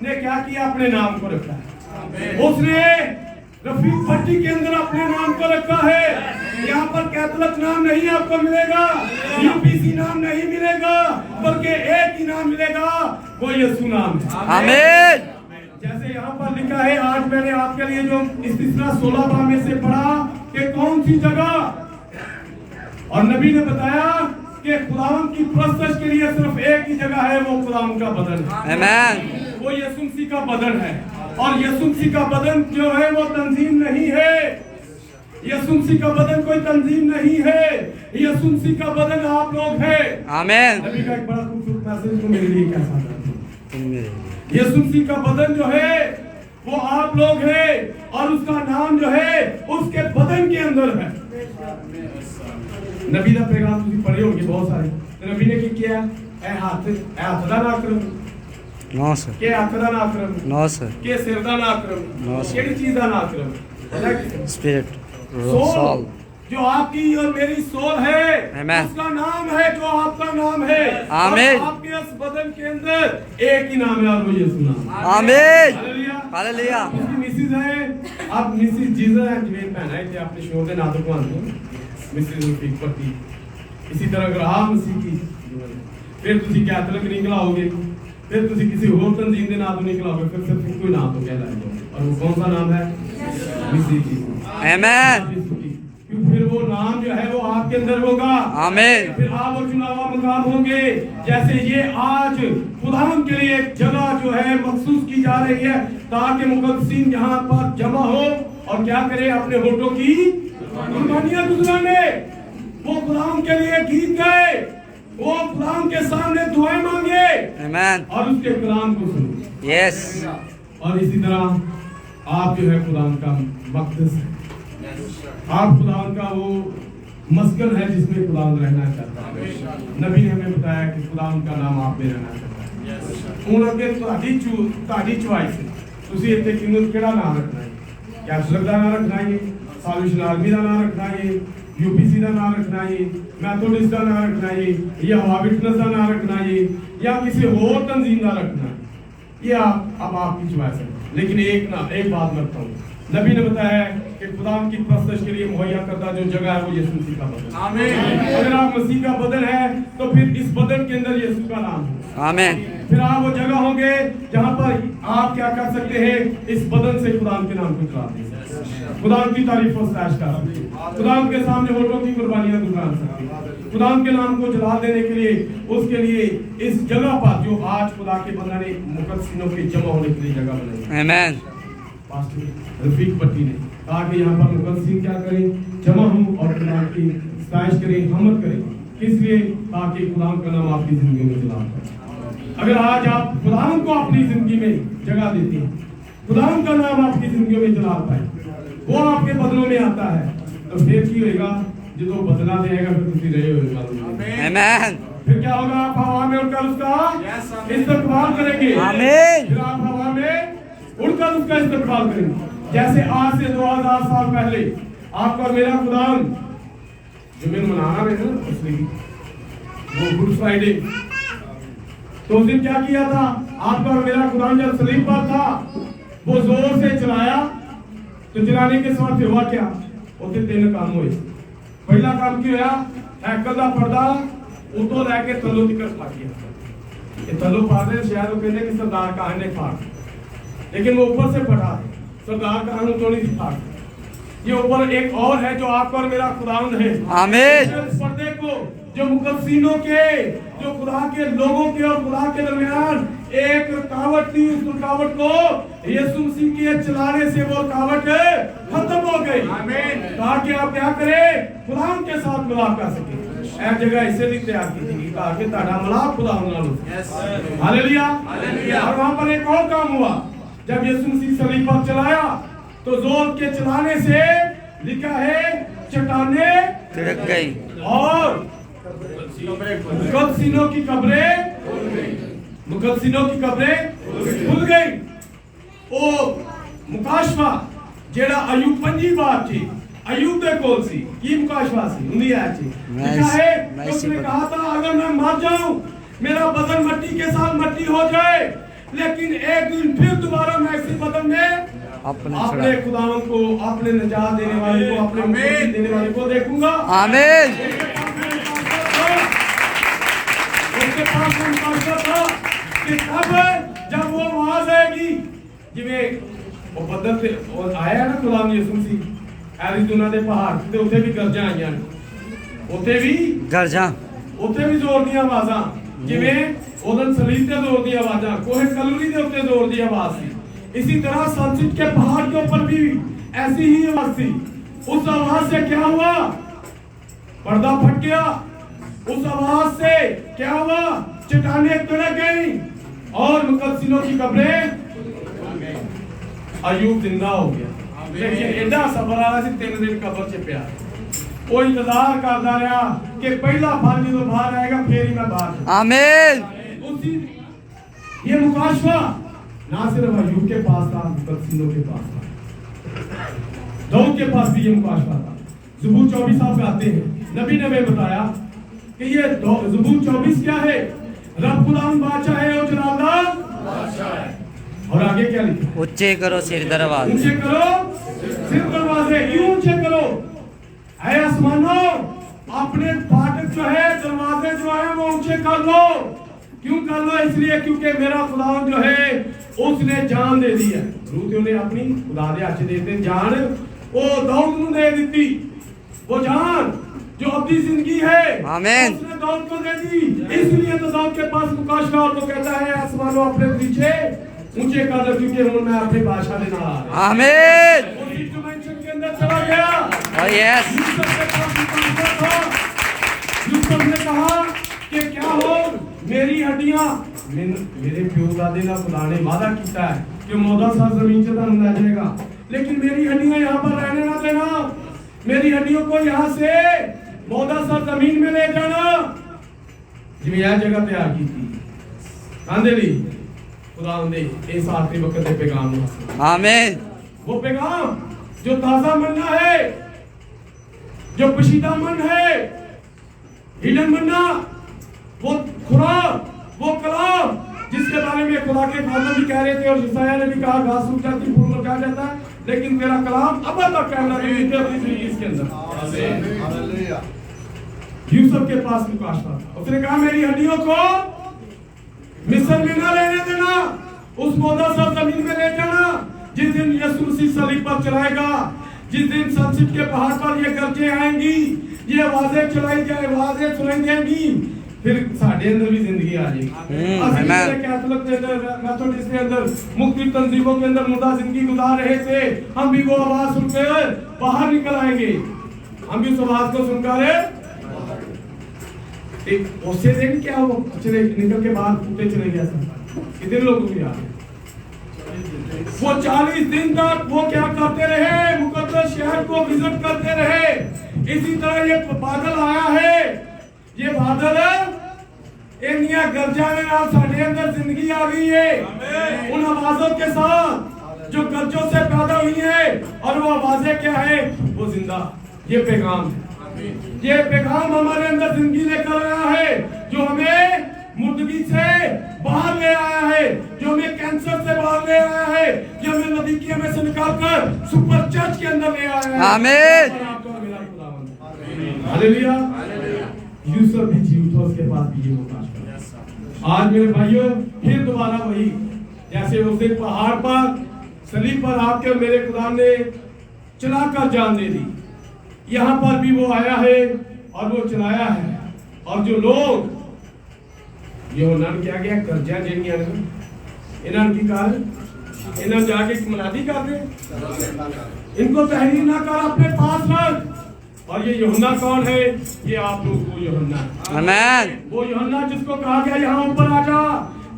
ने क्या किया? अपने नाम को रखा है। उसने रफीक भट्टी के अंदर अपने नाम को रखा है। यहाँ पर कैथोलिक नाम नहीं आपको मिलेगा, यूपीसी नाम नहीं मिलेगा, बल्कि एक ही नाम मिलेगा, वो यीशु नाम है। आमीन। जैसे यहाँ पर लिखा है, आज मैंने आपके लिए जो इस्तिस्ना 16 बार में से पढ़ा कि कौन सी जगह, और नबी ने बताया कि खुदावंद की परस्तिश के लिए सिर्फ एक ही जगह है, वो खुदावंद का बदन है। आमीन। वो यीशु मसीह का बदन है, और यीशु मसीह का बदन जो है वो तंजीम नहीं है। यीशु मसीह का बदन कोई तंजीम नहीं है, यीशु मसीह का बदन आप लोग हैं। आमीन। नबी का एक बड़ा खूबसूरत मैसेज तो मेरे लिए कैसा था? यीशु मसीह का बदन जो है वो आप लोग हैं और उसका नाम जो है उसके बदन के अंदर है। नबी का पैगाम तुम पढ़े होंगे बहुत सारे। तो नबी ने किया ए हाथ दा ना करम नो सर के हाथ दा ना करम नो सर के सिर दा ना करम No, sir. केड़ी चीज दा ना करम स्पिरिट सोल सोल जो आपकी और मेरी सोल है Amen. उसका नाम है जो आपका नाम है। Amen. और आपके इस बदन के अंदर एक ही नाम है और वो यीशु नाम। आमीन हालेलुया। हालेलुया उसकी मिसिस है आप मिसिस जीसस है जिन्हें पहना है कि आपने शोर दे नादक मानते मिसिस रुफीक पति। इसी तरह अगर आप मसीह की फिर तुसी कैथोलिक निकला होगे फिर तुसी किसी और तंजीम के नाम निकला होगे फिर सिर्फ कोई नाम तो कहलाएगा और वो कौन सा नाम है मिसिस जी। आमीन फिर वो नाम जो है वो आपके अंदर होगा। आमीन फिर आप वो चुनावा मुकाम होंगे। जैसे ये आज खुदावन के लिए एक जगह जो है मखसूस की जा रही है ताकि मुकद्दसीन यहाँ पर जमा हो और क्या करे अपने होठों की कुर्बानियां गुजराने। वो खुदावन के लिए गीत गाए वो खुदावन के सामने दुआएं मांगे आमीन और उसके कलाम को सुने। यस और इसी तरह आप जो है खुदावन का मक़दस है। आप खुदावन का वो मस्कन है जिसमें खुदावन रहना चाहता है। नबी ने हमें बताया कि खुदावन का नाम आप में रहना चाहता है। ਹੁਣ ਅੱਗੇ ਤੁਹਾਡੀ ਚੁਆਇਸ ਹੈ ਤੁਸੀਂ ਇੱਥੇ ਕਿਹਨੂੰ ਕਿਹੜਾ ਨਾਮ ਰੱਖਣਾ ਹੈ। ਕੈਥੋਲਿਕ ਦਾ ਨਾਮ ਰੱਖਣਾ ਹੈ ਸਾਲਵੇਸ਼ਨ ਆਰਮੀ ਦਾ ਨਾਮ ਰੱਖਣਾ ਹੈ यूपीसी का नाम रखना है मैथोडिस्ट का नाम रखना है या विटनेस का नाम रखना है या किसी और तंजीम का रखना है। ये अब आपकी चॉइस है। लेकिन एक बात मैं बताऊं नबी ने बताया है कि खुदा की परस्तश के लिए मुहैया करता जो जगह है वो यीशु मसीह का बदन। आमीन। अगर आप मसीह का बदन है तो फिर इस बदन के अंदर यीशु का नाम है। आमीन। फिर आप वो जगह होंगे जहां पर आप क्या कर सकते हैं इस बदन से खुदा के नाम को चला दे खुदा की तारीफ और सताइश कर सकते हैं। खुदा के सामने होठों की कुर्बानियां गुजार सकते हैं। खुदा के नाम को जला देने के लिए उसके लिए इस जगह पर जो आज खुदा के बंदा ने मुकद्दसीनों के जमा होने के लिए जगह बनाई। आमीन। पास्टर रफीक पट्टी ने कहा कि यहाँ पर मुकद्दसीन क्या करें जमा हों और खुदा की सताइश करें हमद करें। किस लिए ताकि खुदा का नाम आपकी जिंदगी में जला पाए। अगर आज आप खुदा को अपनी जिंदगी में जगह देते हैं खुदा का नाम आपकी जिंदगी में जला पाए वो आपके बदलों में आता है तो फिर की होगा जो बदला देगा फिर तुसी रहे होगा। आमीन। फिर क्या होगा आप हवा में उड़कर उसका इस्तेमाल करेंगे। आमीन। फिर आप हवा में उड़कर उसका इस्तेमाल करेंगे। जैसे आज से 2000 साल पहले आपका और मेरा खुदा जो मैंने मनाना है ना उसने वो गुड फ्राइडे तो उस दिन क्या किया था आपका और मेरा खुदा जब सलीब पर था वो जोर से चलाया तो चलाने के साथ हुआ क्या उसके 3 काम हुए। पहला काम क्या होया हैकल का पर्दा उतो लेके थल्लों तक फाड़ दिया। ये थल्लों फाड़ दे शायद वो कहने कि सरदार कहां ने फाड़ लेकिन वो ऊपर से फटा सरदार कहां तो नहीं फाड़। ये ऊपर एक और है जो आपका और मेरा खुदावंद है। आमीन। इस पर्दे को जो मुकद्दसीनों के जो खुदा के लोगों के और खुदा के दरमियान एक रुकावट थी उस रुकावट को यीशु मसीह के चलाने से वो रुकावट खत्म हो गई। आमीन। ताकि आप क्या करें खुदा के साथ मिलाप कर सके। ऐ जगह इसे भी तैयार की थी ताकि ताड़ा मिलाप खुदा नाल हो। Hallelujah hallelujah. और वहां पर एक और काम हुआ जब यीशु मसीह सलीब पर चलाया तो जोर के चलाने से लिखा है चट्टाने तिड़क गई और मुकद्दसीनों की कब्रें खुल गई। ओ मुकाशवा जेड़ा अयूब 5 बार थी अयूब दे कोल सी की मुकाशवा सी उन्हीं आया थी लिखा है कि उसने कहा था अगर मैं मर जाऊं मेरा बदन मिट्टी के साथ मिट्टी हो जाए लेकिन एक दिन फिर दोबारा मैं इसी बदन में अपने खुदावन को अपने निजात देने वाले को अपने मुक्ति देने वाले को देखूंगा। आमीन। उसके पास मुकाशवा था कि तब जब वो आवाज आएगी जिवें वो बदल से आया ना खुदा यीशु मसीह एरिज़ोना दे पहाड़ ते उत्थे भी गरजां आईयां उत्थे भी जोर दी आवाज़ां जिवें ओदन सलीब ते जोर दी आवाज़ां कोहे कलवरी दे उत्ते जोर दी आवाज़ थी। इसी तरह सनसिट के पहाड़ के ऊपर भी ऐसी ही आवाज थी। उस आवाज से क्या हुआ पर्दा फट गया। उस आवाज से क्या हुआ चट्टानें तिड़क गई और मुकद्दसीनों की कब्रें अयूब जिंदा हो गया, लेकिन एडा सबर आया सी 3 दिन कब्र च पिया। वो इंतजार करता रहा कि पहला फल जो बाहर आएगा फिर ही मैं बाहर। आमीन। उसी ये मुकाशवा ना सिर्फ अयूब के पास था, बल्कि के पास था, दाऊद के पास भी ये मुकाशवा था। ज़बूर 24 आप गाते हैं, नबी ने हमें बताया कि ये ज़बूर 24 क्या है? रब खुदावंद बादशाह है और जलालदार बादशाह है। और आगे क्या लिखा? ऊंचे करो सिर दरवाजे, ऊंचे करो सिर दरवाजे, क्यों ऊंचे करो? ऐ आसमानों, अपने फाटक जो है, दरवाजे जो है वो ऊंचे कर लो। क्यों कर लो? इसलिए क्योंकि मेरा खुदावंद जो है उसने जान दे दी है। रूह ने अपनी खुदा दे हथ देते जान वो दाऊद को दे दी, वो जान जो अब्दी जिंदगी है आमीन। उसने दाऊद को दे दी। इसलिए तो दाऊद के पास मुकाशवा और वो कहता है आसमानों अपने पीछे ऊंचे कर दो, क्योंकि हूं मैं अपने बादशाह दे नाल। आमीन। उसी डिमेंशन के अंदर चला गया। Oh yes. यूसुफ के पास मुकाशवा था। यूसुफ ने कहा कि क्या हो, मेरी हड्डियां मेरे प्यो दादे ना खुदा ने वादा किया है कि मौदा सा जमीन से धन ले जाएगा, लेकिन मेरी हड्डियां यहाँ पर रहने ना देना, मेरी हड्डियों को यहाँ से मौदा सा जमीन में ले जाना। जिवें यह जगह तैयार की थी आंधेरी खुदा ने इस आखिरी वक्त के पैगाम आमीन। वो पैगाम जो ताजा मन्ना है, जो पशीदा मन है, हिडन मन्ना, वो खुराक, वो कलाम जिसके बारे में खुदा के खादम भी कह रहे थे और यशायाह ने भी कहा घास सूख जाती फूल मुरझा जाता है, लेकिन तेरा कलाम अब तक कहना इसके अंदर। यूसुफ के पास मुकाशवा था, उसने कहा मेरी हड्डियों को मिस्र में ना रहने देना, उस मौदा सा जमीन में ले जाना। जिस दिन यीशु मसीह सलीब पर चलाएगा, जिस दिन सनसिट के पहाड़ पर ये गरजें आएंगी, ये आवाजें चलाई जाए, आवाजें सुनाई देंगी, फिर साढ़े अंदर भी जिंदगी आ जाएगी। कैथोलिक के अंदर, मेथोडिस्ट के अंदर, मुख्तलिफ तंजीमों के अंदर मुर्दा जिंदगी गुजार रहे थे, हम भी वो आवाज सुनकर बाहर निकल आएंगे, हम भी उस आवाज को सुनकर एक उससे दिन क्या वो चले निकल के बाहर टूटे चले गया सब। कितने लोगों को याद है? वो 40 दिन तक वो क्या करते रहे? मुकद्दस शहर को विजिट करते रहे। इसी तरह ये बादल आया है, ये बादल इन्निया गर्जा में आप साढ़े अंदर जिंदगी आ गई है उन आवाजों के साथ जो गर्जों से पैदा हुई है, और वो आवाजें क्या है? वो जिंदा, ये पैगाम है, ये पैगाम हमारे अंदर जिंदगी लेकर आया है, जो हमें मुर्दगी से बाहर ले आया है, जो हमें कैंसर से बाहर ले आया है, जो हमें नदियों में से निकालकर सुपर चर्च के अंदर ले आया है। आमीन। हालेलुया। यूसुफ भी जीवित था, उसके पास भी ये मुकाशवा। आज मेरे भाइयों फिर दोबारा वही, जैसे उस दिन पहाड़ पर सलीब पर आकर मेरे खुदा ने चलाकर जान दे दी, यहाँ पर भी वो आया है और वो चलाया है। और जो लोग ये उन्होंने क्या किया, कर्जा जिन्हें इन्होंने की कारण इन्होंने जाके मनादी कर दे, इनको तहरीर ना कर, अपने पास रख। और ये यूहन्ना कौन है? ये आप लोग को यूहन्ना, आमीन। वो यूहन्ना जिसको कहा गया यहाँ ऊपर आ जा,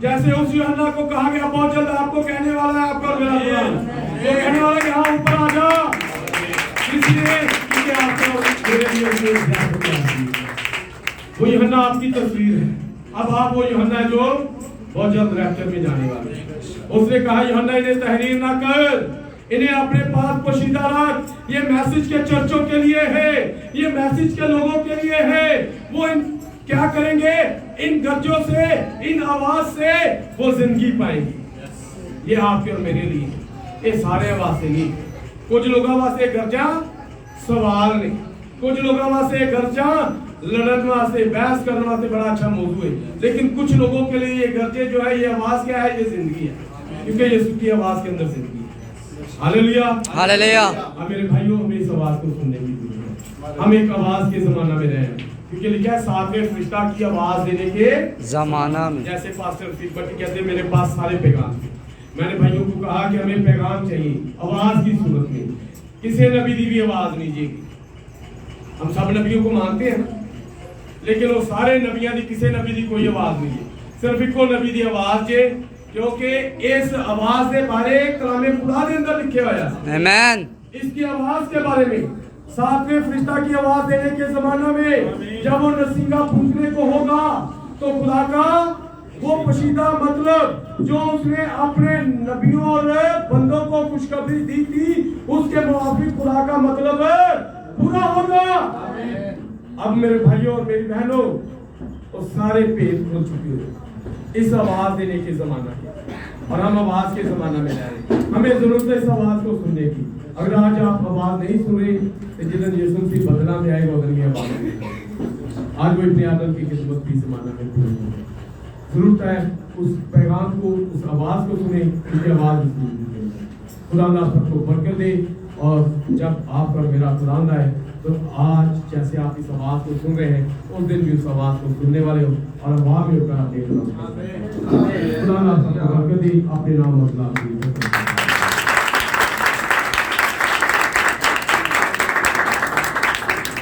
जैसे उस यूहन्ना को कहा गया बहुत जल्द आपको कहने वाला है, आपका मेरा खुदा वो कहने वाला है यहाँ ऊपर आ जा, इसलिए कि आपको मेरे लिए वो यूहन्ना आपकी तस्वीर है। अब आप वो यूहन्ना जो बहुत जल्द रैप्चर में जाने वाले हैं। उसने कहा यूहन्ना इन्हें तहरीर ना कर, इन्हें अपने पास पोशीदा रख, ये मैसेज के चर्चों के लिए है, ये मैसेज के लोगों के लिए है। वो क्या करेंगे? इन गर्जों से, इन आवाज से वो जिंदगी पाएंगे। ये आपके और मेरे लिए, ये सारे आवाज से नहीं, कुछ लोगों वास्ते गर्जा सवाल नहीं, कुछ लोगों वास्ते गर्जा लड़न वास्ते, बहस करने वास्ते बड़ा अच्छा मौजू है, लेकिन कुछ लोगों के लिए ये गर्जे जो है, ये आवाज क्या है? ये जिंदगी है, क्योंकि यीशु की आवाज के अंदर जिंदगी है। Hallelujah, hallelujah. अब मेरे भाइयों, हमें इस आवाज को सुनने की जरूरत है। हम एक आवाज के जमाना में रहे, क्योंकि लिखा है 7वें फरिश्ता की आवाज देने के जमाना में। जैसे पास्टर सिब्बत कहते हैं मेरे पास सारे पैगाम थे, मैंने भाइयों को कहा कि हमें पैगाम चाहिए आवाज की सूरत में। किसी नबी की भी आवाज नहीं चाहिए, हम सब नबियों को मानते हैं, लेकिन वो सारे नबियां की किसी नबी की कोई आवाज नहीं है, सिर्फ इको नबी की आवाज है क्योंकि इस आवाज के बारे कलामे खुदा के अंदर लिखे हुआ है। आमीन। इसकी आवाज के बारे में सातवें फरिश्ता की आवाज देने के जमाना में जब वो नरसिंगा फूंकने को होगा तो खुदा का वो पशीदा मतलब जो उसने अपने नबियों और बंदों को खुशखबरी दी थी उसके मुताबिक खुदा का मतलब पूरा होगा। अब मेरे भाइयों और मेरी बहनों वो सारे पेज खुल चुके हैं इस आवाज देने के जमाना के, और हम आवाज के जमाना में रह रहे हैं। हमें जरूरत है इस आवाज को सुनने की। अगर आज आप आवाज नहीं सुन रहे तो जिधर यीशु मसीह बदला में आएगा उधर ये आवाज आज वो इतने आदम की किस्मत भी जमाना में पूरी होगी। जरूरत है उस पैगाम को, उस आवाज को सुने, उसकी आवाज खुदा अल्लाह सबको बरकत दे। और जब आप पर मेरा खुदांद आए तो आज जैसे आप इस आवाज को सुन रहे हैं उस दिन भी उस आवाज को सुनने वाले हो और आवाज में होकर आप खुदा अल्लाह सबको बरकत दे। अपने नाम मतलब